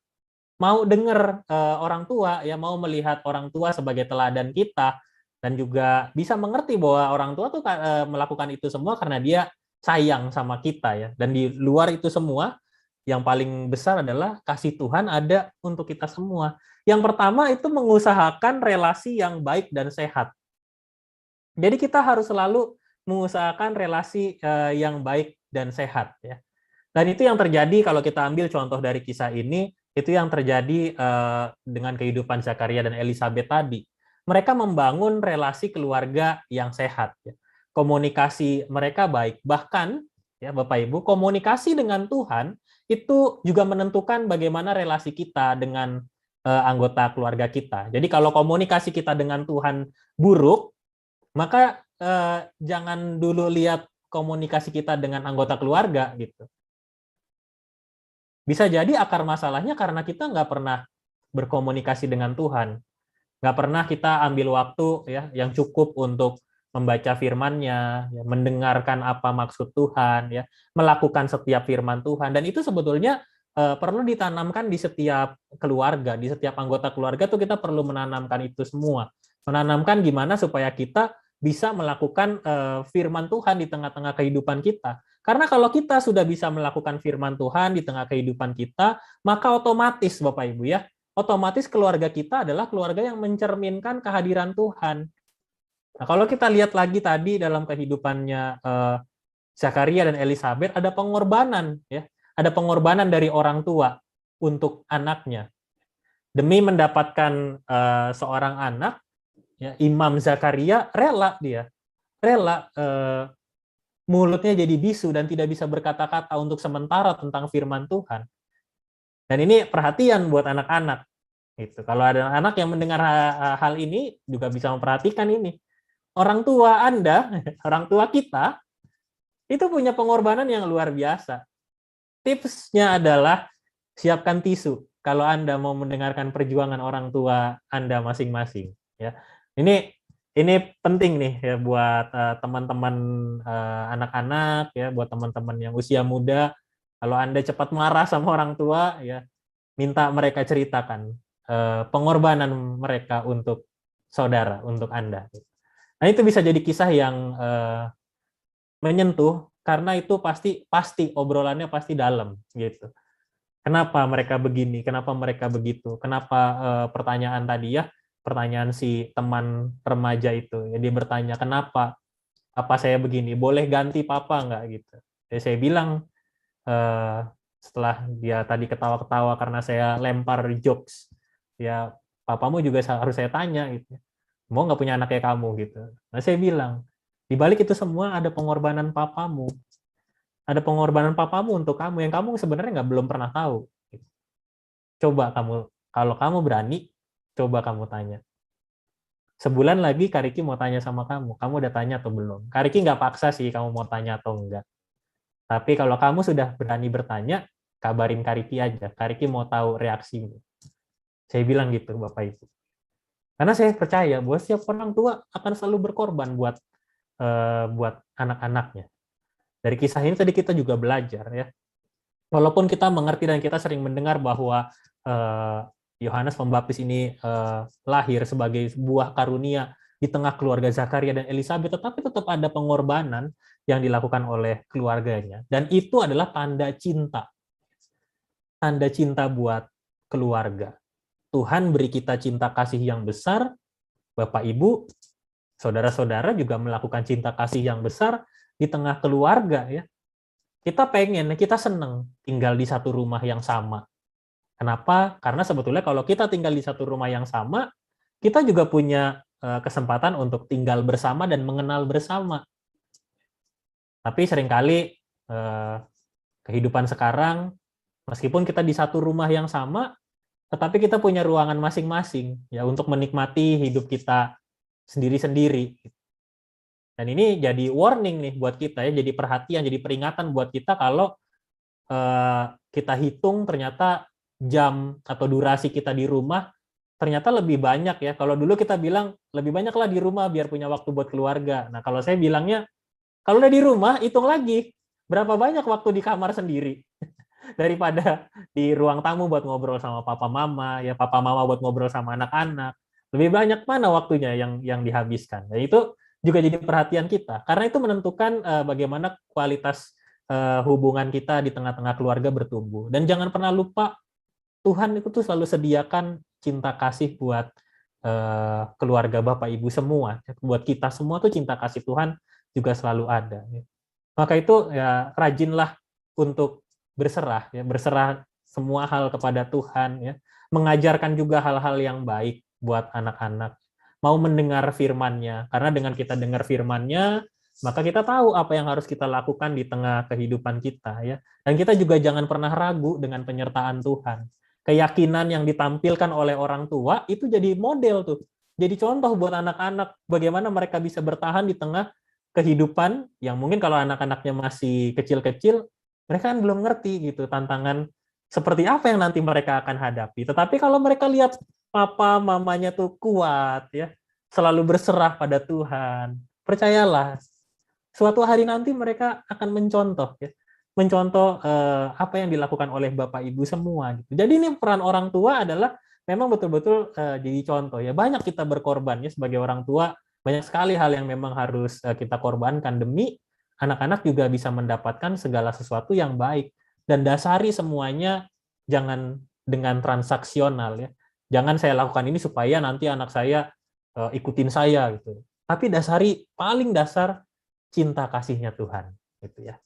mau dengar orang tua, ya mau melihat orang tua sebagai teladan kita, dan juga bisa mengerti bahwa orang tua tuh melakukan itu semua karena dia sayang sama kita ya. Dan di luar itu semua, yang paling besar adalah kasih Tuhan ada untuk kita semua. Yang pertama itu mengusahakan relasi yang baik dan sehat. Jadi kita harus selalu mengusahakan relasi yang baik dan sehat ya. Dan itu yang terjadi kalau kita ambil contoh dari kisah ini, itu yang terjadi dengan kehidupan Zakaria dan Elisabeth tadi. Mereka membangun relasi keluarga yang sehat ya. Komunikasi mereka baik. Bahkan ya Bapak Ibu, komunikasi dengan Tuhan itu juga menentukan bagaimana relasi kita dengan anggota keluarga kita. Jadi kalau komunikasi kita dengan Tuhan buruk, maka jangan dulu lihat komunikasi kita dengan anggota keluarga gitu. Bisa jadi akar masalahnya karena kita nggak pernah berkomunikasi dengan Tuhan. Nggak pernah kita ambil waktu ya yang cukup untuk membaca firman-Nya, ya, mendengarkan apa maksud Tuhan, ya, melakukan setiap firman Tuhan. Dan itu sebetulnya perlu ditanamkan di setiap keluarga, di setiap anggota keluarga tuh kita perlu menanamkan itu semua. Menanamkan gimana supaya kita bisa melakukan firman Tuhan di tengah-tengah kehidupan kita. Karena kalau kita sudah bisa melakukan firman Tuhan di tengah kehidupan kita, maka otomatis Bapak Ibu ya, otomatis keluarga kita adalah keluarga yang mencerminkan kehadiran Tuhan. Nah, kalau kita lihat lagi tadi dalam kehidupannya Zakaria dan Elisabeth, ada pengorbanan ya. Ada pengorbanan dari orang tua untuk anaknya. Demi mendapatkan seorang anak, ya, Imam Zakaria rela mulutnya jadi bisu dan tidak bisa berkata-kata untuk sementara tentang firman Tuhan. Dan ini perhatian buat anak-anak. Gitu. Kalau ada anak yang mendengar hal ini juga bisa memperhatikan ini. Orang tua Anda, orang tua kita, itu punya pengorbanan yang luar biasa. Tipsnya adalah siapkan tisu kalau Anda mau mendengarkan perjuangan orang tua Anda masing-masing. Ya, ini penting nih ya buat teman-teman anak-anak ya, buat teman-teman yang usia muda. Kalau Anda cepat marah sama orang tua, ya minta mereka ceritakan pengorbanan mereka untuk saudara, untuk Anda. Nah itu bisa jadi kisah yang menyentuh. Karena itu pasti obrolannya pasti dalam gitu. Kenapa mereka begini? Kenapa mereka begitu? Kenapa pertanyaan tadi ya, pertanyaan si teman remaja itu, ya, dia bertanya kenapa? Apa saya begini? Boleh ganti papa nggak gitu? Ya, saya bilang setelah dia tadi ketawa-ketawa karena saya lempar jokes, ya papamu juga harus saya tanya gitu. Mau nggak punya anak kayak kamu gitu? Nah saya bilang. Di balik itu semua ada pengorbanan papamu. Ada pengorbanan papamu untuk kamu yang kamu sebenarnya belum pernah tahu. Coba kamu, kalau kamu berani, coba kamu tanya. Sebulan lagi Kariki mau tanya sama kamu udah tanya atau belum? Kariki nggak paksa sih kamu mau tanya atau enggak. Tapi kalau kamu sudah berani bertanya, kabarin Kariki aja. Kariki mau tahu reaksimu. Saya bilang gitu Bapak Ibu. Karena saya percaya bahwa setiap orang tua akan selalu berkorban buat anak-anaknya. Dari kisah ini tadi kita juga belajar ya. Walaupun kita mengerti dan kita sering mendengar bahwa Yohanes Pembaptis ini lahir sebagai sebuah karunia di tengah keluarga Zakaria dan Elisabet, tetapi tetap ada pengorbanan yang dilakukan oleh keluarganya. Dan itu adalah tanda cinta. Tanda cinta buat keluarga. Tuhan beri kita cinta kasih yang besar, Bapak Ibu, saudara-saudara juga melakukan cinta kasih yang besar di tengah keluarga ya. Kita pengen, kita seneng tinggal di satu rumah yang sama. Kenapa? Karena sebetulnya kalau kita tinggal di satu rumah yang sama, kita juga punya kesempatan untuk tinggal bersama dan mengenal bersama. Tapi seringkali kehidupan sekarang, meskipun kita di satu rumah yang sama, tetapi kita punya ruangan masing-masing ya untuk menikmati hidup kita sendiri-sendiri. Dan ini jadi warning nih buat kita ya, jadi perhatian, jadi peringatan buat kita kalau kita hitung ternyata jam atau durasi kita di rumah ternyata lebih banyak ya. Kalau dulu kita bilang lebih banyaklah di rumah biar punya waktu buat keluarga. Nah, kalau saya bilangnya kalau udah di rumah hitung lagi berapa banyak waktu di kamar sendiri daripada di ruang tamu buat ngobrol sama papa mama, ya papa mama buat ngobrol sama anak-anak. Lebih banyak mana waktunya yang dihabiskan. Nah, itu juga jadi perhatian kita karena itu menentukan bagaimana kualitas hubungan kita di tengah-tengah keluarga bertumbuh. Dan jangan pernah lupa Tuhan itu tuh selalu sediakan cinta kasih buat keluarga Bapak Ibu semua. Buat kita semua tuh cinta kasih Tuhan juga selalu ada. Maka itu ya rajinlah untuk berserah ya, berserah semua hal kepada Tuhan ya. Mengajarkan juga hal-hal yang baik buat anak-anak. Mau mendengar firman-Nya, karena dengan kita dengar firman-Nya, maka kita tahu apa yang harus kita lakukan di tengah kehidupan kita ya. Dan kita juga jangan pernah ragu dengan penyertaan Tuhan. Keyakinan yang ditampilkan oleh orang tua itu jadi model tuh. Jadi contoh buat anak-anak bagaimana mereka bisa bertahan di tengah kehidupan yang mungkin kalau anak-anaknya masih kecil-kecil, mereka kan belum ngerti gitu tantangan seperti apa yang nanti mereka akan hadapi. Tetapi kalau mereka lihat papa mamanya tuh kuat ya, selalu berserah pada Tuhan, percayalah suatu hari nanti mereka akan mencontoh ya, mencontoh apa yang dilakukan oleh Bapak Ibu semua gitu. Jadi ini peran orang tua adalah memang betul-betul jadi contoh ya. Banyak kita berkorban ya sebagai orang tua, banyak sekali hal yang memang harus kita korbankan demi anak-anak juga bisa mendapatkan segala sesuatu yang baik. Dan dasari semuanya jangan dengan transaksional ya. Jangan saya lakukan ini supaya nanti anak saya ikutin saya gitu. Tapi dasari paling dasar cinta kasihnya Tuhan gitu ya.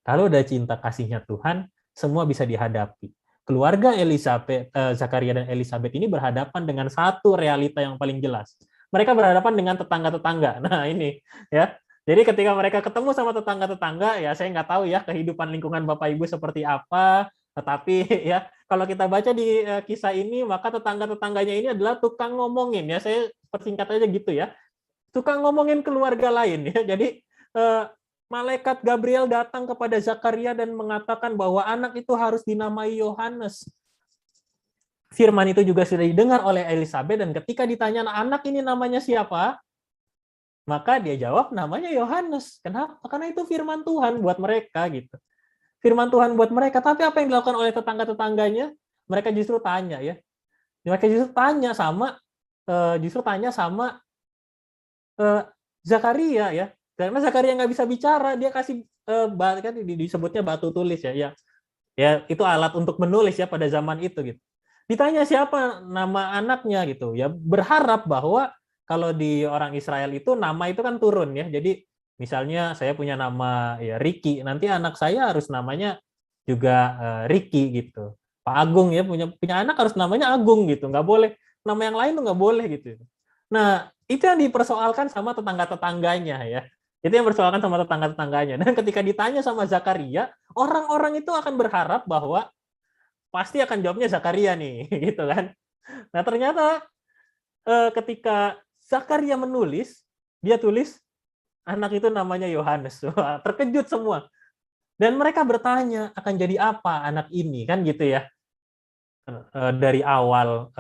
Kalau udah cinta kasihnya Tuhan, semua bisa dihadapi. Keluarga Zakaria dan Elisabet ini berhadapan dengan satu realita yang paling jelas. Mereka berhadapan dengan tetangga-tetangga. Nah ini ya. Jadi ketika mereka ketemu sama tetangga-tetangga, ya saya nggak tahu ya kehidupan lingkungan Bapak Ibu seperti apa. Tetapi ya kalau kita baca di kisah ini, maka tetangga-tetangganya ini adalah tukang ngomongin ya. Saya persingkat aja gitu ya. Tukang ngomongin keluarga lain ya. Jadi malaikat Gabriel datang kepada Zakaria dan mengatakan bahwa anak itu harus dinamai Yohanes. Firman itu juga sudah didengar oleh Elisabet dan ketika ditanya anak ini namanya siapa? Maka dia jawab namanya Yohanes. Kenapa? Karena itu firman Tuhan buat mereka gitu. Firman Tuhan buat mereka, tapi apa yang dilakukan oleh tetangga-tetangganya? Mereka justru tanya ya. Mereka justru tanya sama Zakaria ya. Karena Zakaria nggak bisa bicara, dia kasih kan disebutnya batu tulis ya. Ya itu alat untuk menulis ya pada zaman itu gitu. Ditanya siapa nama anaknya gitu ya. Berharap bahwa kalau di orang Israel itu nama itu kan turun ya. Jadi misalnya saya punya nama ya Ricky, nanti anak saya harus namanya juga Ricky gitu. Pak Agung ya punya anak harus namanya Agung gitu, nggak boleh nama yang lain tuh nggak boleh gitu. Nah itu yang dipersoalkan sama tetangga-tetangganya ya. Itu yang dipersoalkan sama tetangga-tetangganya. Dan ketika ditanya sama Zakaria, orang-orang itu akan berharap bahwa pasti akan jawabnya Zakaria nih, gitu kan. Nah ternyata ketika Zakaria menulis, dia tulis anak itu namanya Yohanes. Terkejut semua. Dan mereka bertanya, akan jadi apa anak ini? Kan gitu ya. Dari awal,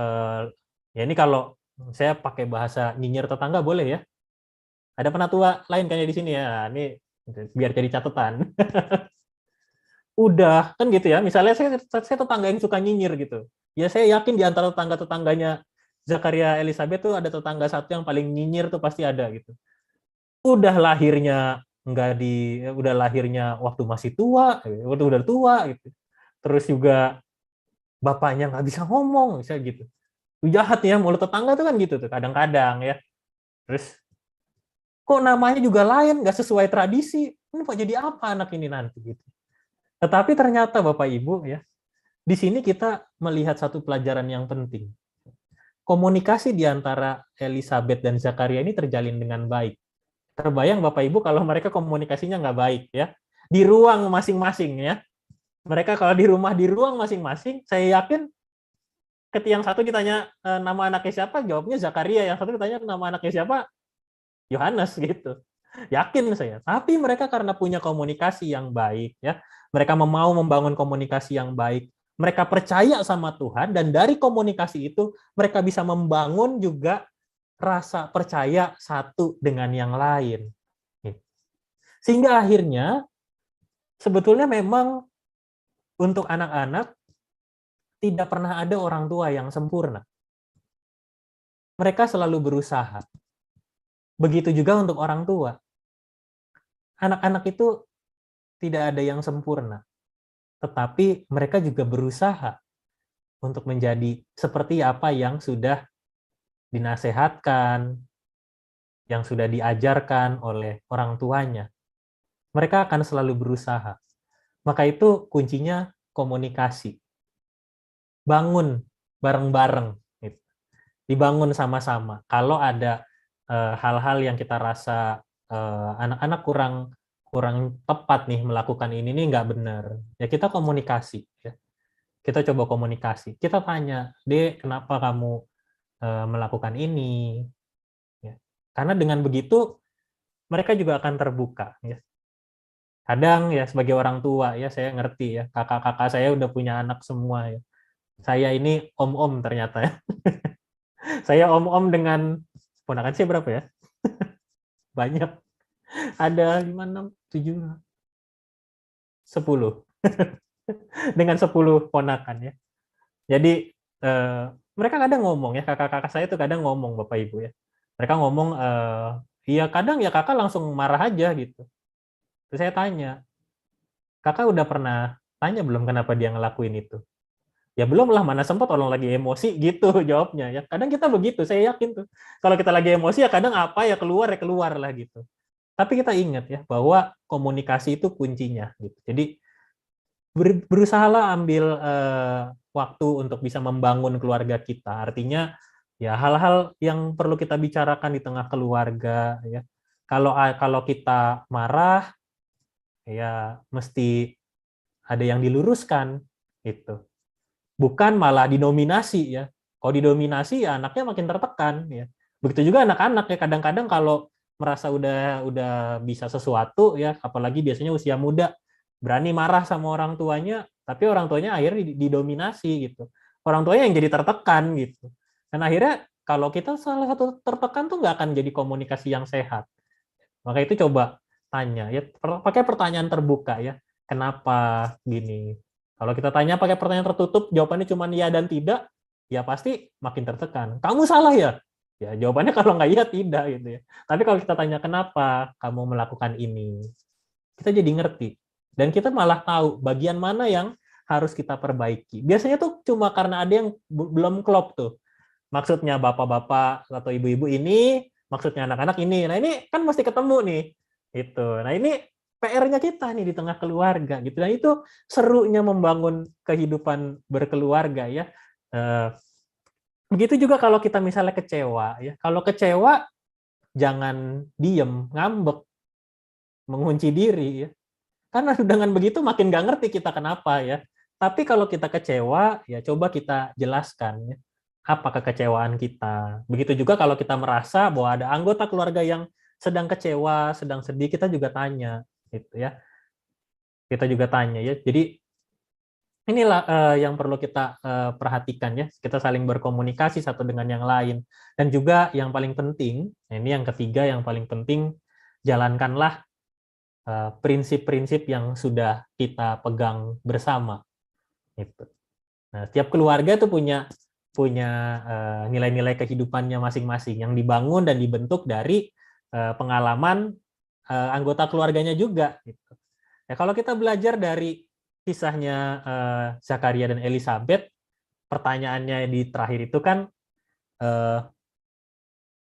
ya ini kalau Saya pakai bahasa nyinyir tetangga boleh ya? Ada penatua lain kayaknya di sini ya. Ini biar jadi catatan. Udah kan gitu ya. Misalnya saya tetangga yang suka nyinyir gitu. Ya saya yakin di antara tetangga-tetangganya Zakaria Elizabeth tuh ada tetangga satu yang paling nyinyir tuh pasti ada gitu. Udah lahirnya udah lahirnya waktu masih tua, waktu udah tua gitu. Terus juga bapaknya nggak bisa ngomong, misalnya gitu. Jahat ya, mulut tetangga tuh kan gitu tuh kadang-kadang ya. Terus kok namanya juga lain, nggak sesuai tradisi. Ini kok jadi apa anak ini nanti gitu. Tetapi ternyata Bapak Ibu ya, di sini kita melihat satu pelajaran yang penting. Komunikasi di antara Elizabeth dan Zakaria ini terjalin dengan baik. Terbayang Bapak Ibu kalau mereka komunikasinya nggak baik ya. Di ruang masing-masing ya. Mereka kalau di rumah di ruang masing-masing, saya yakin ketika yang satu ditanya nama anaknya siapa, jawabnya Zakaria. Yang satu ditanya nama anaknya siapa, Yohanes gitu. Yakin saya. Tapi mereka karena punya komunikasi yang baik ya, mereka mau membangun komunikasi yang baik. Mereka percaya sama Tuhan dan dari komunikasi itu mereka bisa membangun juga rasa percaya satu dengan yang lain. Sehingga akhirnya sebetulnya memang untuk anak-anak tidak pernah ada orang tua yang sempurna. Mereka selalu berusaha. Begitu juga untuk orang tua. Anak-anak itu tidak ada yang sempurna. Tetapi mereka juga berusaha untuk menjadi seperti apa yang sudah dinasehatkan, yang sudah diajarkan oleh orang tuanya. Mereka akan selalu berusaha. Maka itu kuncinya komunikasi. Bangun bareng-bareng. Dibangun sama-sama. Kalau ada hal-hal yang kita rasa anak-anak kurang tepat nih melakukan ini nggak benar. Ya kita komunikasi. Ya. Kita coba komunikasi. Kita tanya, Dek, kenapa kamu melakukan ini? Ya. Karena dengan begitu mereka juga akan terbuka. Ya. Kadang ya sebagai orang tua ya saya ngerti ya kakak-kakak saya udah punya anak semua ya. Saya ini om-om ternyata ya. Saya om-om dengan ponakan saya berapa ya? Banyak. Ada 5, 6, 7, 10. Dengan 10 ponakan ya. Jadi mereka kadang ngomong ya, kakak-kakak saya itu kadang ngomong Bapak Ibu ya. Mereka ngomong iya kadang ya kakak langsung marah aja gitu. Terus saya tanya, kakak udah pernah tanya belum kenapa dia ngelakuin itu? Ya belum lah, mana sempat orang lagi emosi gitu jawabnya ya. Kadang kita begitu, saya yakin tuh. Kalau kita lagi emosi ya kadang apa ya keluar lah gitu. Tapi kita ingat ya bahwa komunikasi itu kuncinya gitu. Jadi berusahalah ambil waktu untuk bisa membangun keluarga kita. Artinya ya hal-hal yang perlu kita bicarakan di tengah keluarga ya. Kalau kita marah ya mesti ada yang diluruskan itu. Bukan malah dinominasi ya. Kalau didominasi ya anaknya makin tertekan ya. Begitu juga anak-anak ya kadang-kadang kalau merasa udah bisa sesuatu ya, apalagi biasanya usia muda, berani marah sama orang tuanya, tapi orang tuanya akhirnya didominasi gitu. Orang tuanya yang jadi tertekan gitu. Dan akhirnya kalau kita salah satu tertekan tuh nggak akan jadi komunikasi yang sehat. Maka itu coba tanya ya, pakai pertanyaan terbuka ya. Kenapa gini? Kalau kita tanya pakai pertanyaan tertutup, jawabannya cuma ya dan tidak, ya pasti makin tertekan. Kamu salah ya? Ya jawabannya kalau nggak iya tidak gitu ya. Tapi kalau kita tanya kenapa kamu melakukan ini, kita jadi ngerti. Dan kita malah tahu bagian mana yang harus kita perbaiki. Biasanya tuh cuma karena ada yang belum klop tuh. Maksudnya bapak-bapak atau ibu-ibu ini, maksudnya anak-anak ini. Nah ini kan mesti ketemu nih. Itu. Nah ini PR-nya kita nih di tengah keluarga gitu. Dan itu serunya membangun kehidupan berkeluarga ya. Begitu juga kalau kita misalnya kecewa ya. Kalau kecewa jangan diem, ngambek, mengunci diri ya. Karena dengan begitu makin nggak ngerti kita kenapa ya. Tapi kalau kita kecewa ya coba kita jelaskan ya. Apa kekecewaan kita. Begitu juga kalau kita merasa bahwa ada anggota keluarga yang sedang kecewa, sedang sedih, kita juga tanya gitu ya. Kita juga tanya ya. Jadi inilah yang perlu kita perhatikan ya, kita saling berkomunikasi satu dengan yang lain. Dan juga yang paling penting, ini yang ketiga yang paling penting, jalankanlah prinsip-prinsip yang sudah kita pegang bersama. Gitu. Nah, setiap keluarga itu punya nilai-nilai kehidupannya masing-masing yang dibangun dan dibentuk dari pengalaman anggota keluarganya juga. Gitu. Ya, kalau kita belajar dari kisahnya Zakaria dan Elizabeth, pertanyaannya di terakhir itu kan,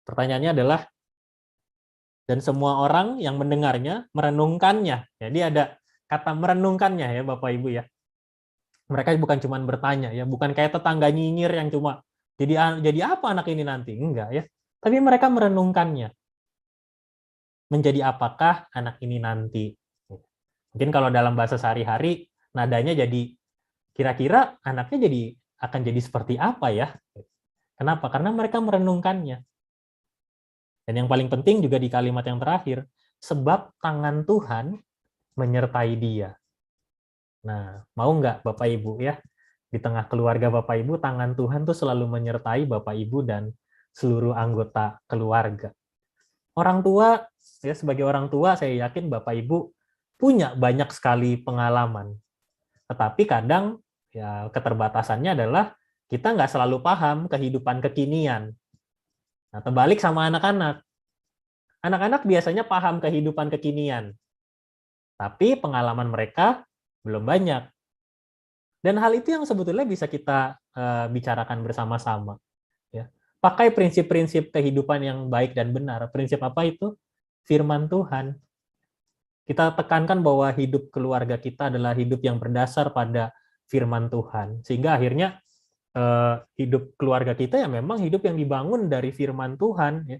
pertanyaannya adalah, dan semua orang yang mendengarnya merenungkannya. Jadi ada kata merenungkannya ya Bapak Ibu ya. Mereka bukan cuma bertanya ya, bukan kayak tetangga nyinyir yang cuma jadi apa anak ini nanti, enggak ya. Tapi mereka merenungkannya. Menjadi apakah anak ini nanti? Mungkin kalau dalam bahasa sehari-hari nadanya jadi kira-kira anaknya akan jadi seperti apa ya? Kenapa? Karena mereka merenungkannya. Dan yang paling penting juga di kalimat yang terakhir, sebab tangan Tuhan menyertai dia. Nah, mau nggak Bapak Ibu ya, di tengah keluarga Bapak Ibu, tangan Tuhan tuh selalu menyertai Bapak Ibu dan seluruh anggota keluarga. Orang tua, ya sebagai orang tua saya yakin Bapak Ibu punya banyak sekali pengalaman. Tetapi kadang ya keterbatasannya adalah kita nggak selalu paham kehidupan kekinian. Nah, terbalik sama anak-anak. Anak-anak biasanya paham kehidupan kekinian, tapi pengalaman mereka belum banyak. Dan hal itu yang sebetulnya bisa kita bicarakan bersama-sama. Ya. Pakai prinsip-prinsip kehidupan yang baik dan benar. Prinsip apa itu? Firman Tuhan. Kita tekankan bahwa hidup keluarga kita adalah hidup yang berdasar pada firman Tuhan. Sehingga akhirnya hidup keluarga kita ya memang hidup yang dibangun dari firman Tuhan. Ya.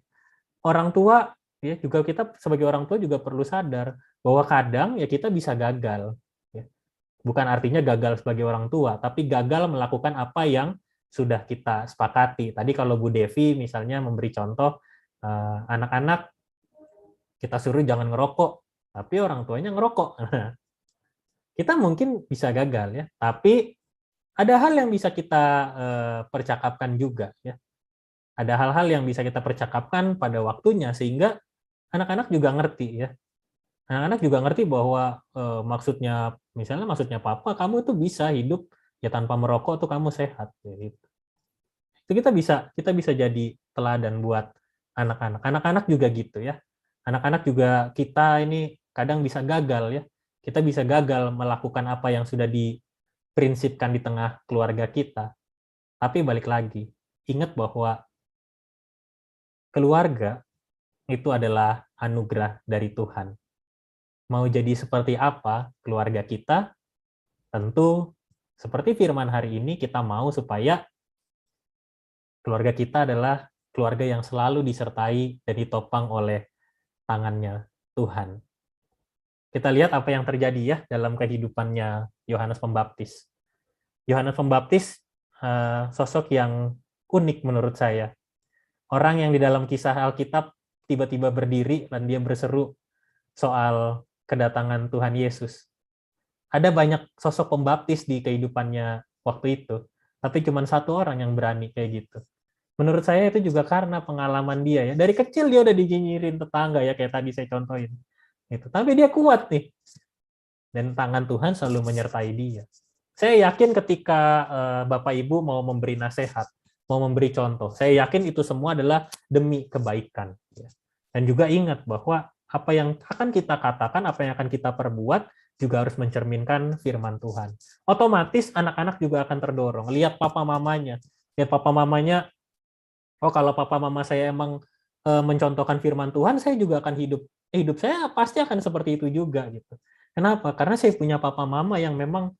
Orang tua, ya juga kita sebagai orang tua juga perlu sadar bahwa kadang ya kita bisa gagal. Ya. Bukan artinya gagal sebagai orang tua, tapi gagal melakukan apa yang sudah kita sepakati. Tadi kalau Bu Devi misalnya memberi contoh, anak-anak kita suruh jangan ngerokok, tapi orang tuanya ngerokok. Kita mungkin bisa gagal ya, tapi ada hal yang bisa kita percakapkan juga ya. Ada hal-hal yang bisa kita percakapkan pada waktunya sehingga anak-anak juga ngerti ya. Anak-anak juga ngerti bahwa maksudnya papa, kamu itu bisa hidup ya tanpa merokok tuh kamu sehat gitu. Itu kita bisa jadi teladan buat anak-anak. Anak-anak juga gitu ya. Anak-anak juga kita ini kadang bisa gagal ya. Kita bisa gagal melakukan apa yang sudah diprinsipkan di tengah keluarga kita. Tapi balik lagi, ingat bahwa keluarga itu adalah anugerah dari Tuhan. Mau jadi seperti apa keluarga kita? Tentu seperti firman hari ini kita mau supaya keluarga kita adalah keluarga yang selalu disertai dan ditopang oleh tangannya Tuhan. Kita lihat apa yang terjadi ya dalam kehidupannya Yohanes Pembaptis. Yohanes Pembaptis sosok yang unik menurut saya. Orang yang di dalam kisah Alkitab tiba-tiba berdiri dan dia berseru soal kedatangan Tuhan Yesus. Ada banyak sosok pembaptis di kehidupannya waktu itu, tapi cuma satu orang yang berani kayak gitu. Menurut saya itu juga karena pengalaman dia ya. Dari kecil dia udah dinyinyirin tetangga ya, kayak tadi saya contohin. Gitu. Tapi dia kuat nih. Dan tangan Tuhan selalu menyertai dia. Saya yakin ketika Bapak Ibu mau memberi nasihat, mau memberi contoh, saya yakin itu semua adalah demi kebaikan. Dan juga ingat bahwa apa yang akan kita katakan, apa yang akan kita perbuat, juga harus mencerminkan firman Tuhan. Otomatis anak-anak juga akan terdorong. Lihat papa mamanya. Lihat papa mamanya, oh kalau papa mama saya emang mencontohkan firman Tuhan, saya juga akan hidup saya pasti akan seperti itu juga gitu. Kenapa? Karena saya punya papa mama yang memang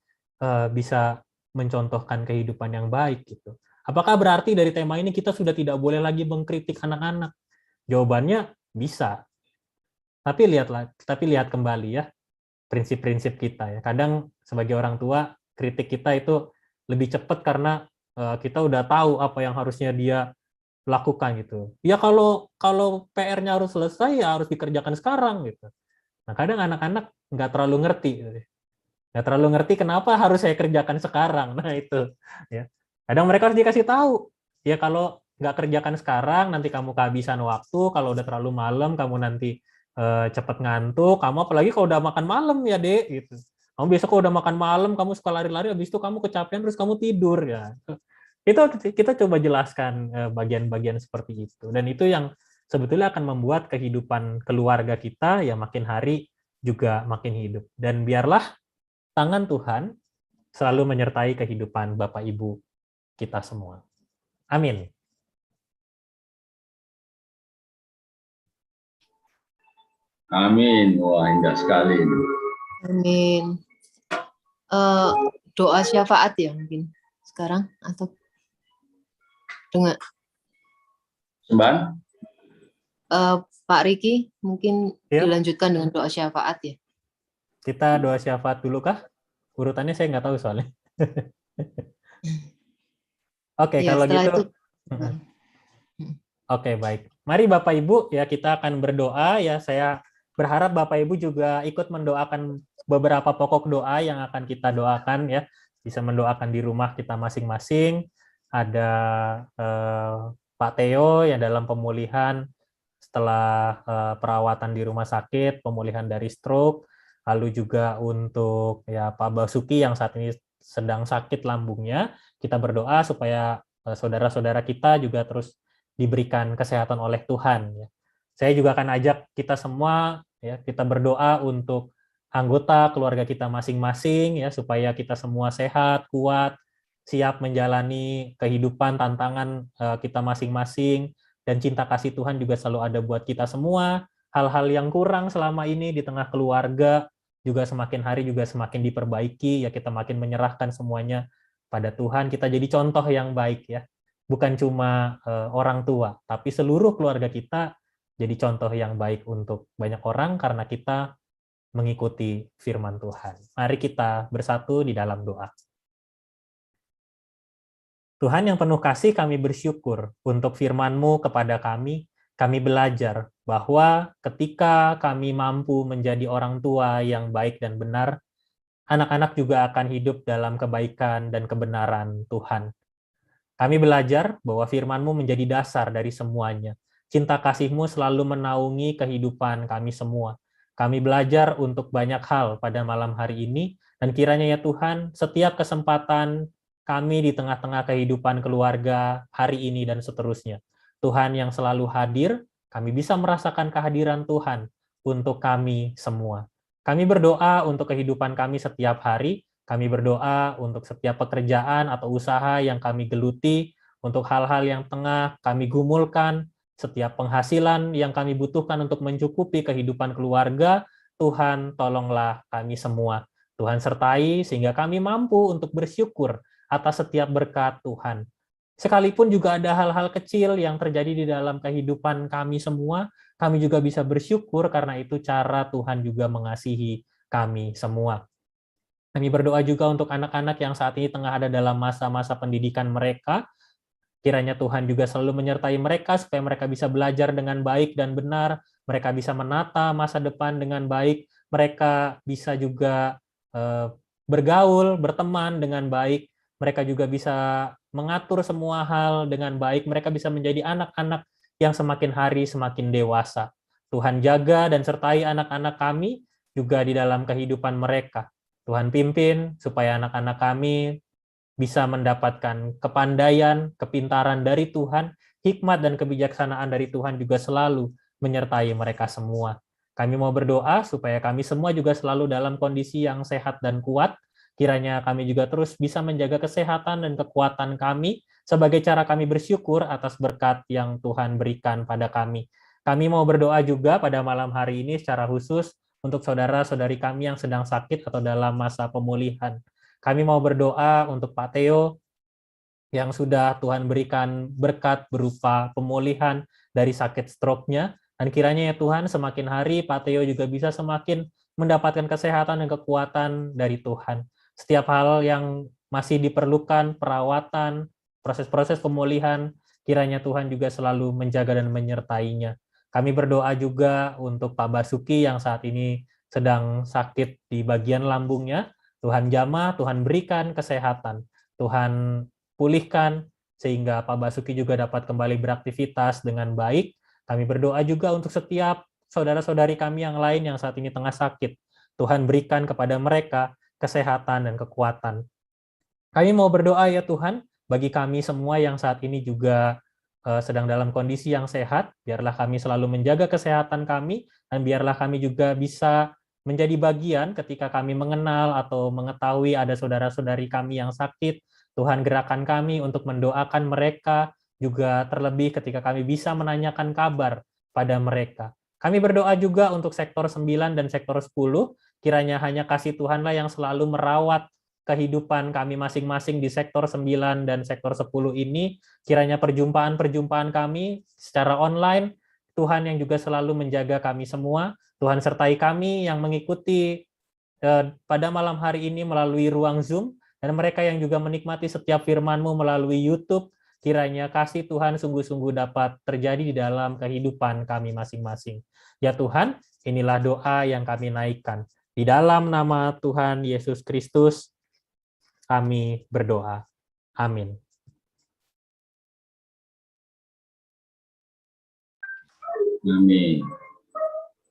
bisa mencontohkan kehidupan yang baik gitu. Apakah berarti dari tema ini kita sudah tidak boleh lagi mengkritik anak-anak? Jawabannya bisa. Tapi lihat kembali ya prinsip-prinsip kita ya. Kadang sebagai orang tua kritik kita itu lebih cepat karena kita udah tahu apa yang harusnya dia lakukan gitu. Ya kalau PR-nya harus selesai ya harus dikerjakan sekarang gitu. Nah kadang anak-anak nggak terlalu ngerti gitu. nggak terlalu ngerti kenapa harus saya kerjakan sekarang. Nah itu, ya. Kadang mereka harus dikasih tahu, ya kalau nggak kerjakan sekarang, nanti kamu kehabisan waktu. Kalau udah terlalu malam, kamu nanti cepet ngantuk. Kamu apalagi kalau udah makan malam ya dek, gitu. Kamu biasa kalau udah makan malam, kamu suka lari-lari, habis itu kamu kecapean terus kamu tidur ya. Itu kita coba jelaskan bagian-bagian seperti itu. Dan itu yang sebetulnya akan membuat kehidupan keluarga kita ya makin hari juga makin hidup. Dan biarlah tangan Tuhan selalu menyertai kehidupan Bapak Ibu kita semua. Amin. Amin. Wah, indah sekali. Amin. Doa syafaat ya mungkin sekarang atau dengan Semban? Pak Riki mungkin Ya. dilanjutkan dengan doa syafaat ya. Kita doa syafaat dulu kah? Urutannya saya nggak tahu soalnya. Oke, Ya, kalau setelah gitu. itu. Oke, baik. Mari Bapak Ibu ya kita akan berdoa ya. Saya berharap Bapak Ibu juga ikut mendoakan beberapa pokok doa yang akan kita doakan ya. Bisa mendoakan di rumah kita masing-masing. Ada Pak Theo yang dalam pemulihan setelah perawatan di rumah sakit, pemulihan dari stroke. Lalu juga untuk ya Pak Basuki yang saat ini sedang sakit lambungnya. Kita berdoa supaya saudara-saudara kita juga terus diberikan kesehatan oleh Tuhan. Saya juga akan ajak kita semua, ya, kita berdoa untuk anggota keluarga kita masing-masing, ya, supaya kita semua sehat, kuat, siap menjalani kehidupan, tantangan kita masing-masing, dan cinta kasih Tuhan juga selalu ada buat kita semua. Hal-hal yang kurang selama ini di tengah keluarga juga semakin hari juga semakin diperbaiki, ya kita makin menyerahkan semuanya pada Tuhan. Kita jadi contoh yang baik ya. Bukan cuma orang tua, tapi seluruh keluarga kita jadi contoh yang baik untuk banyak orang karena kita mengikuti firman Tuhan. Mari kita bersatu di dalam doa. Tuhan yang penuh kasih, kami bersyukur untuk firman-Mu kepada kami. Kami belajar bahwa ketika kami mampu menjadi orang tua yang baik dan benar, anak-anak juga akan hidup dalam kebaikan dan kebenaran Tuhan. Kami belajar bahwa firman-Mu menjadi dasar dari semuanya. Cinta kasih-Mu selalu menaungi kehidupan kami semua. Kami belajar untuk banyak hal pada malam hari ini, dan kiranya ya Tuhan, setiap kesempatan kami di tengah-tengah kehidupan keluarga hari ini dan seterusnya, Tuhan yang selalu hadir, kami bisa merasakan kehadiran Tuhan untuk kami semua. Kami berdoa untuk kehidupan kami setiap hari. Kami berdoa untuk setiap pekerjaan atau usaha yang kami geluti, untuk hal-hal yang tengah kami gumulkan, setiap penghasilan yang kami butuhkan untuk mencukupi kehidupan keluarga. Tuhan, tolonglah kami semua. Tuhan sertai sehingga kami mampu untuk bersyukur atas setiap berkat Tuhan. Sekalipun juga ada hal-hal kecil yang terjadi di dalam kehidupan kami semua, kami juga bisa bersyukur karena itu cara Tuhan juga mengasihi kami semua. Kami berdoa juga untuk anak-anak yang saat ini tengah ada dalam masa-masa pendidikan mereka. Kiranya Tuhan juga selalu menyertai mereka supaya mereka bisa belajar dengan baik dan benar, mereka bisa menata masa depan dengan baik, mereka bisa juga bergaul, berteman dengan baik, mereka juga bisa mengatur semua hal dengan baik, mereka bisa menjadi anak-anak yang semakin hari semakin dewasa. Tuhan jaga dan sertai anak-anak kami juga di dalam kehidupan mereka. Tuhan pimpin supaya anak-anak kami bisa mendapatkan kepandaian, kepintaran dari Tuhan, hikmat dan kebijaksanaan dari Tuhan juga selalu menyertai mereka semua. Kami mau berdoa supaya kami semua juga selalu dalam kondisi yang sehat dan kuat. Kiranya kami juga terus bisa menjaga kesehatan dan kekuatan kami sebagai cara kami bersyukur atas berkat yang Tuhan berikan pada kami. Kami mau berdoa juga pada malam hari ini secara khusus untuk saudara-saudari kami yang sedang sakit atau dalam masa pemulihan. Kami mau berdoa untuk Pak Theo yang sudah Tuhan berikan berkat berupa pemulihan dari sakit stroke-nya. Dan kiranya ya Tuhan semakin hari Pak Theo juga bisa semakin mendapatkan kesehatan dan kekuatan dari Tuhan. Setiap hal yang masih diperlukan, perawatan, proses-proses pemulihan, kiranya Tuhan juga selalu menjaga dan menyertainya. Kami berdoa juga untuk Pak Basuki yang saat ini sedang sakit di bagian lambungnya. Tuhan jamah, Tuhan berikan kesehatan, Tuhan pulihkan, sehingga Pak Basuki juga dapat kembali beraktivitas dengan baik. Kami berdoa juga untuk setiap saudara-saudari kami yang lain yang saat ini tengah sakit. Tuhan berikan kepada mereka kesehatan dan kekuatan. Kami mau berdoa ya Tuhan, bagi kami semua yang saat ini juga sedang dalam kondisi yang sehat, biarlah kami selalu menjaga kesehatan kami, dan biarlah kami juga bisa menjadi bagian ketika kami mengenal atau mengetahui ada saudara-saudari kami yang sakit. Tuhan gerakan kami untuk mendoakan mereka, juga terlebih ketika kami bisa menanyakan kabar pada mereka. Kami berdoa juga untuk sektor 9 dan sektor 10, kiranya hanya kasih Tuhanlah yang selalu merawat kehidupan kami masing-masing di sektor 9 dan sektor 10 ini, kiranya perjumpaan-perjumpaan kami secara online, Tuhan yang juga selalu menjaga kami semua, Tuhan sertai kami yang mengikuti pada malam hari ini melalui ruang Zoom, dan mereka yang juga menikmati setiap firman-Mu melalui YouTube, kiranya kasih Tuhan sungguh-sungguh dapat terjadi di dalam kehidupan kami masing-masing. Ya Tuhan, inilah doa yang kami naikkan. Di dalam nama Tuhan Yesus Kristus, kami berdoa. Amin. Amin.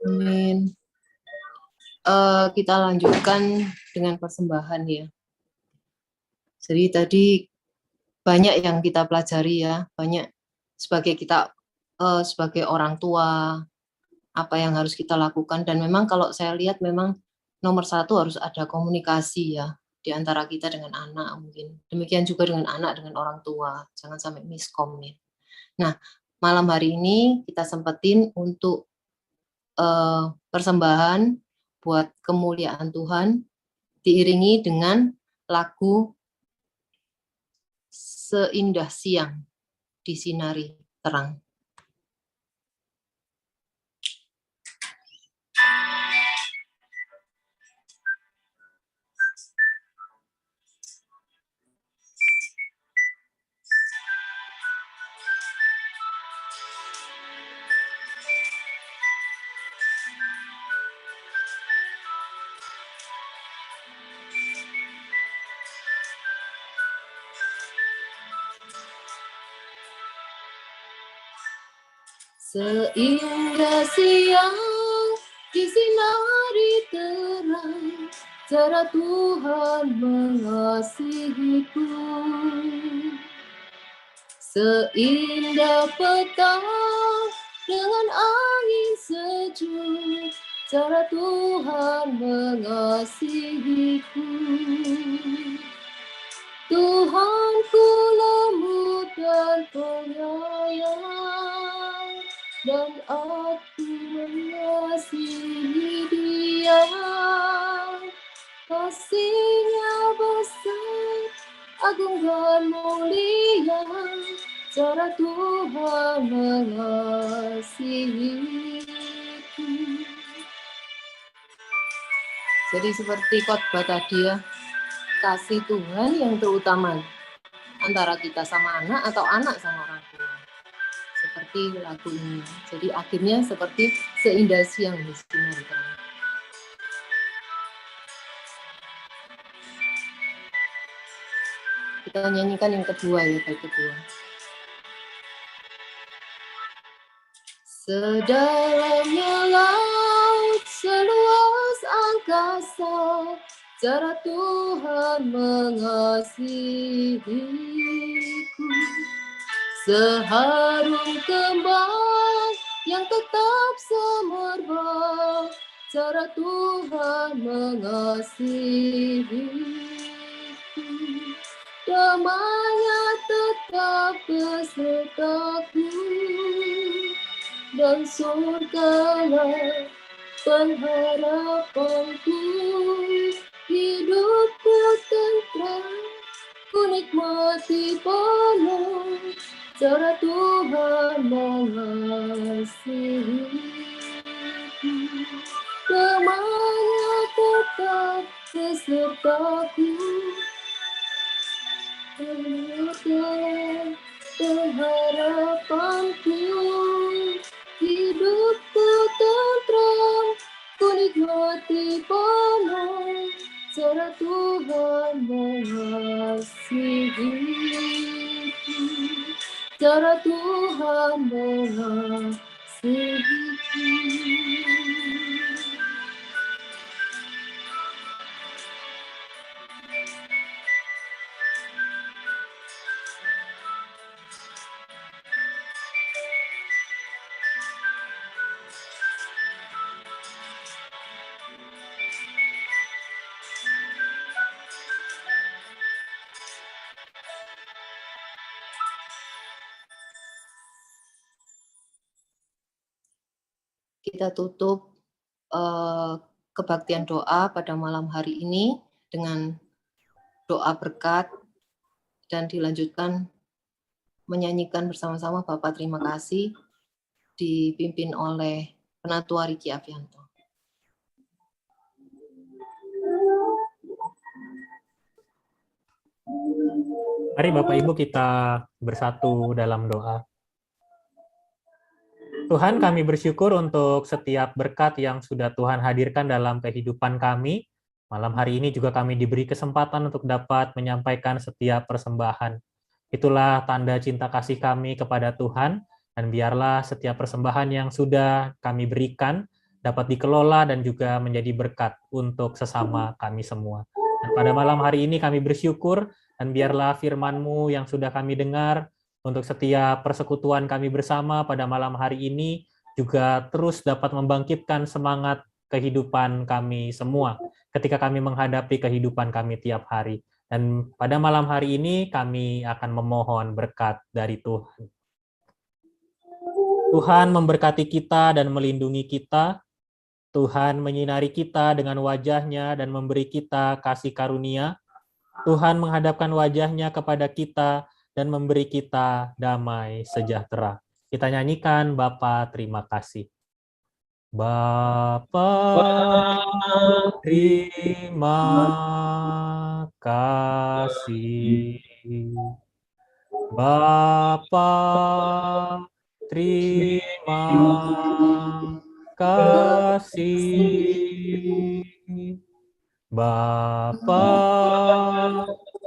Amin. Kita lanjutkan dengan persembahan ya. Jadi tadi banyak yang kita pelajari ya, banyak sebagai orang tua, apa yang harus kita lakukan, dan memang kalau saya lihat memang nomor satu harus ada komunikasi ya, di antara kita dengan anak mungkin. Demikian juga dengan anak, dengan orang tua, jangan sampai miskom ya. Nah, malam hari ini kita sempetin untuk persembahan buat kemuliaan Tuhan, diiringi dengan lagu Seindah Siang Disinari Terang. Seindah siang disinari terang, cara Tuhan mengasihiku. Seindah petang dengan angin sejuk, cara Tuhan mengasihiku. Tuhanku lembut dan penyayang, dan aku mengasihi Dia. Kasih-Nya besar, agung dan mulia, cara Tuhan mengasihiku. Jadi seperti khotbah tadi ya, kasih Tuhan yang terutama antara kita sama anak atau anak sama orang tua. Seperti lagu ini. Jadi akhirnya seperti seindah siang di sinar terang. Kita nyanyikan yang kedua ya, bait kedua. Sedalamnya laut, seluas angkasa, cara Tuhan mengasihiku. Seharum kembang yang tetap semerbak, cara Tuhan mengasihiku. Damai-Nya tetap besertaku, dan surgalah pengharapanku. Hidupku tentram, ku nikmati penuh, cara Tuhan mengasihiku. Damai-Nya tetap besertaku, pengharapanku. Hidupku tentram, ku nikmati penuh, cara cara Tuhan mengasihiku, cara Tuhan mengasihiku. Kita tutup kebaktian doa pada malam hari ini dengan doa berkat dan dilanjutkan menyanyikan bersama-sama Bapak Terima Kasih dipimpin oleh Penatua Riki Afianto. Mari Bapak Ibu kita bersatu dalam doa. Tuhan, kami bersyukur untuk setiap berkat yang sudah Tuhan hadirkan dalam kehidupan kami. Malam hari ini juga kami diberi kesempatan untuk dapat menyampaikan setiap persembahan. Itulah tanda cinta kasih kami kepada Tuhan, dan biarlah setiap persembahan yang sudah kami berikan dapat dikelola dan juga menjadi berkat untuk sesama kami semua. Dan pada malam hari ini kami bersyukur, dan biarlah firman-Mu yang sudah kami dengar untuk setiap persekutuan kami bersama pada malam hari ini juga terus dapat membangkitkan semangat kehidupan kami semua ketika kami menghadapi kehidupan kami tiap hari. Dan pada malam hari ini kami akan memohon berkat dari Tuhan. Tuhan memberkati kita dan melindungi kita. Tuhan menyinari kita dengan wajah-Nya dan memberi kita kasih karunia. Tuhan menghadapkan wajah-Nya kepada kita dan memberi kita damai sejahtera. Kita nyanyikan Bapa terima kasih. Bapa terima kasih. Bapa terima kasih. Bapa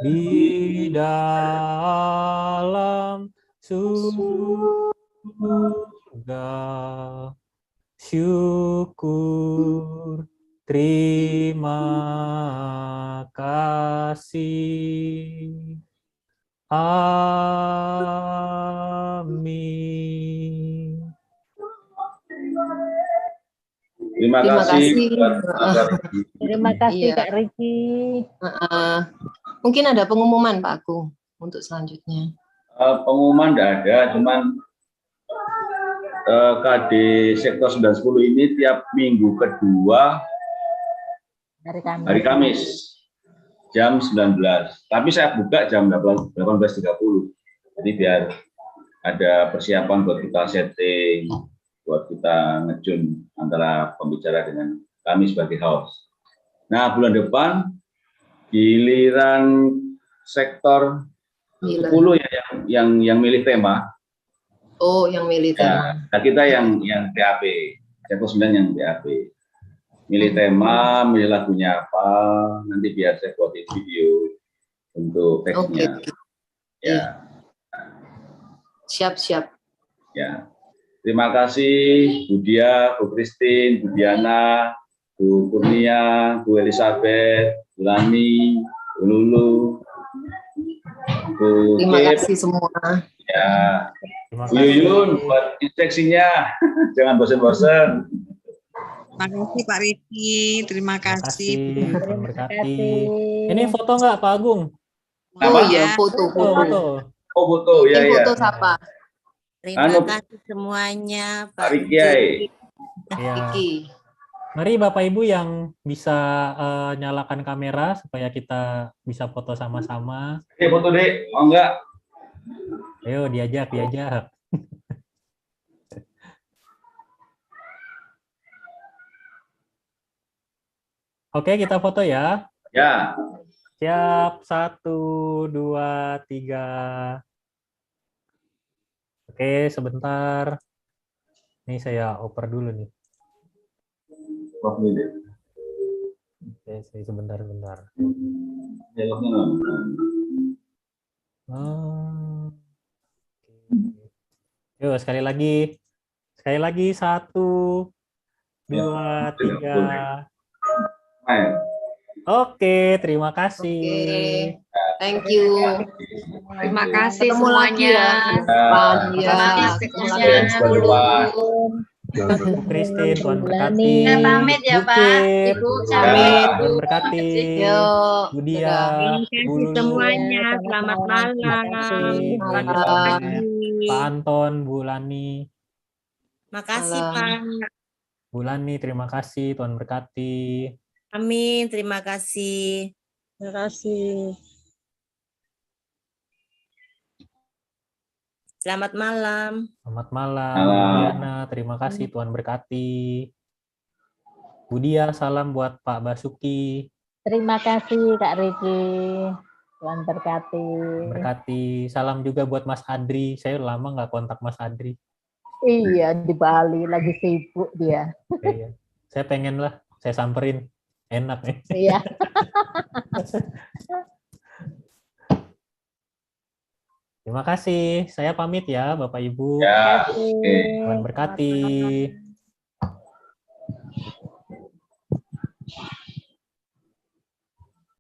di dalam surga, syukur, terima kasih. Amin. Terima kasih. Terima kasih Iya. Kak Riki. Mungkin ada pengumuman Pak Agung untuk selanjutnya. Pengumuman tidak ada, cuman KD sektor 910 ini tiap minggu kedua hari Kamis jam 19. Tapi saya buka jam 18.30. Jadi biar ada persiapan buat kita setting, buat kita ngejun antara pembicara dengan kami sebagai host. Nah, bulan depan giliran sektor 10 ya yang milih tema. Oh, yang milih tema. Nah, kita yang PAP, sektor 9 yang PAP. Milih tema, milih lagunya apa, nanti biar saya buatin video untuk teksnya. Okay. Ya. Siap-siap. Ya. Terima kasih Bu Dia, Bu Christine, Bu Diana, Bu Kurnia, Bu Elizabeth, Bu Lani, Bu Lulu, Bu Terima Kip. kasih semua. Ya, Bu Yuyun buat inspeksinya, jangan bosan-bosan. Terima kasih Pak Riki, terima kasih. Terima kasih. Ini foto nggak Pak Agung? Oh iya, foto. Oh foto, ya ya. Foto siapa? Terima kasih semuanya Pak Riki. Ya. Mari Bapak Ibu yang bisa nyalakan kamera supaya kita bisa foto sama-sama. Foto deh, mau enggak? Ayo diajak. Oke, kita foto ya. Ya. Siap, 1, 2, 3. Oke, sebentar. Ini saya oper dulu nih. Oke, sebentar. Dialognya. Oh. Yuk, sekali lagi. 1, 2, 3. Oke, terima kasih. Oke, thank you. Terima kasih Ketemu lagi semuanya. ya ke depan. Ya, Semangat ketemu sekolahnya. lagi. Sampai jumpa. Bu Christine, Tuhan berkati. Saya pamit ya, Bu Pak. Kip, Ibu, Pamit. Tuhan berkati. Yuk, Bu Dia, dadah. Bu Lulu, semuanya. Selamat malam. makasih. Bu Malam. Elizabeth, Pak Anton, Bu Lani. Makasih, Malam. Pak. Bu Lani, terima kasih. Tuhan berkati. Amin. Terima kasih. Terima kasih. Selamat malam. Selamat malam. Malam. Bu Diana, terima kasih. Tuhan berkati. Bu Dia, salam buat Pak Basuki. Terima kasih Kak Riki. Tuhan berkati. Berkati. Salam juga buat Mas Adri. Saya udah lama nggak kontak Mas Adri. Iya, di Bali lagi sibuk dia. Iya. Saya pengen lah, saya samperin. Enak nih. Iya. Terima kasih. Saya pamit ya, Bapak Ibu. Ya, oke. Tuhan berkati.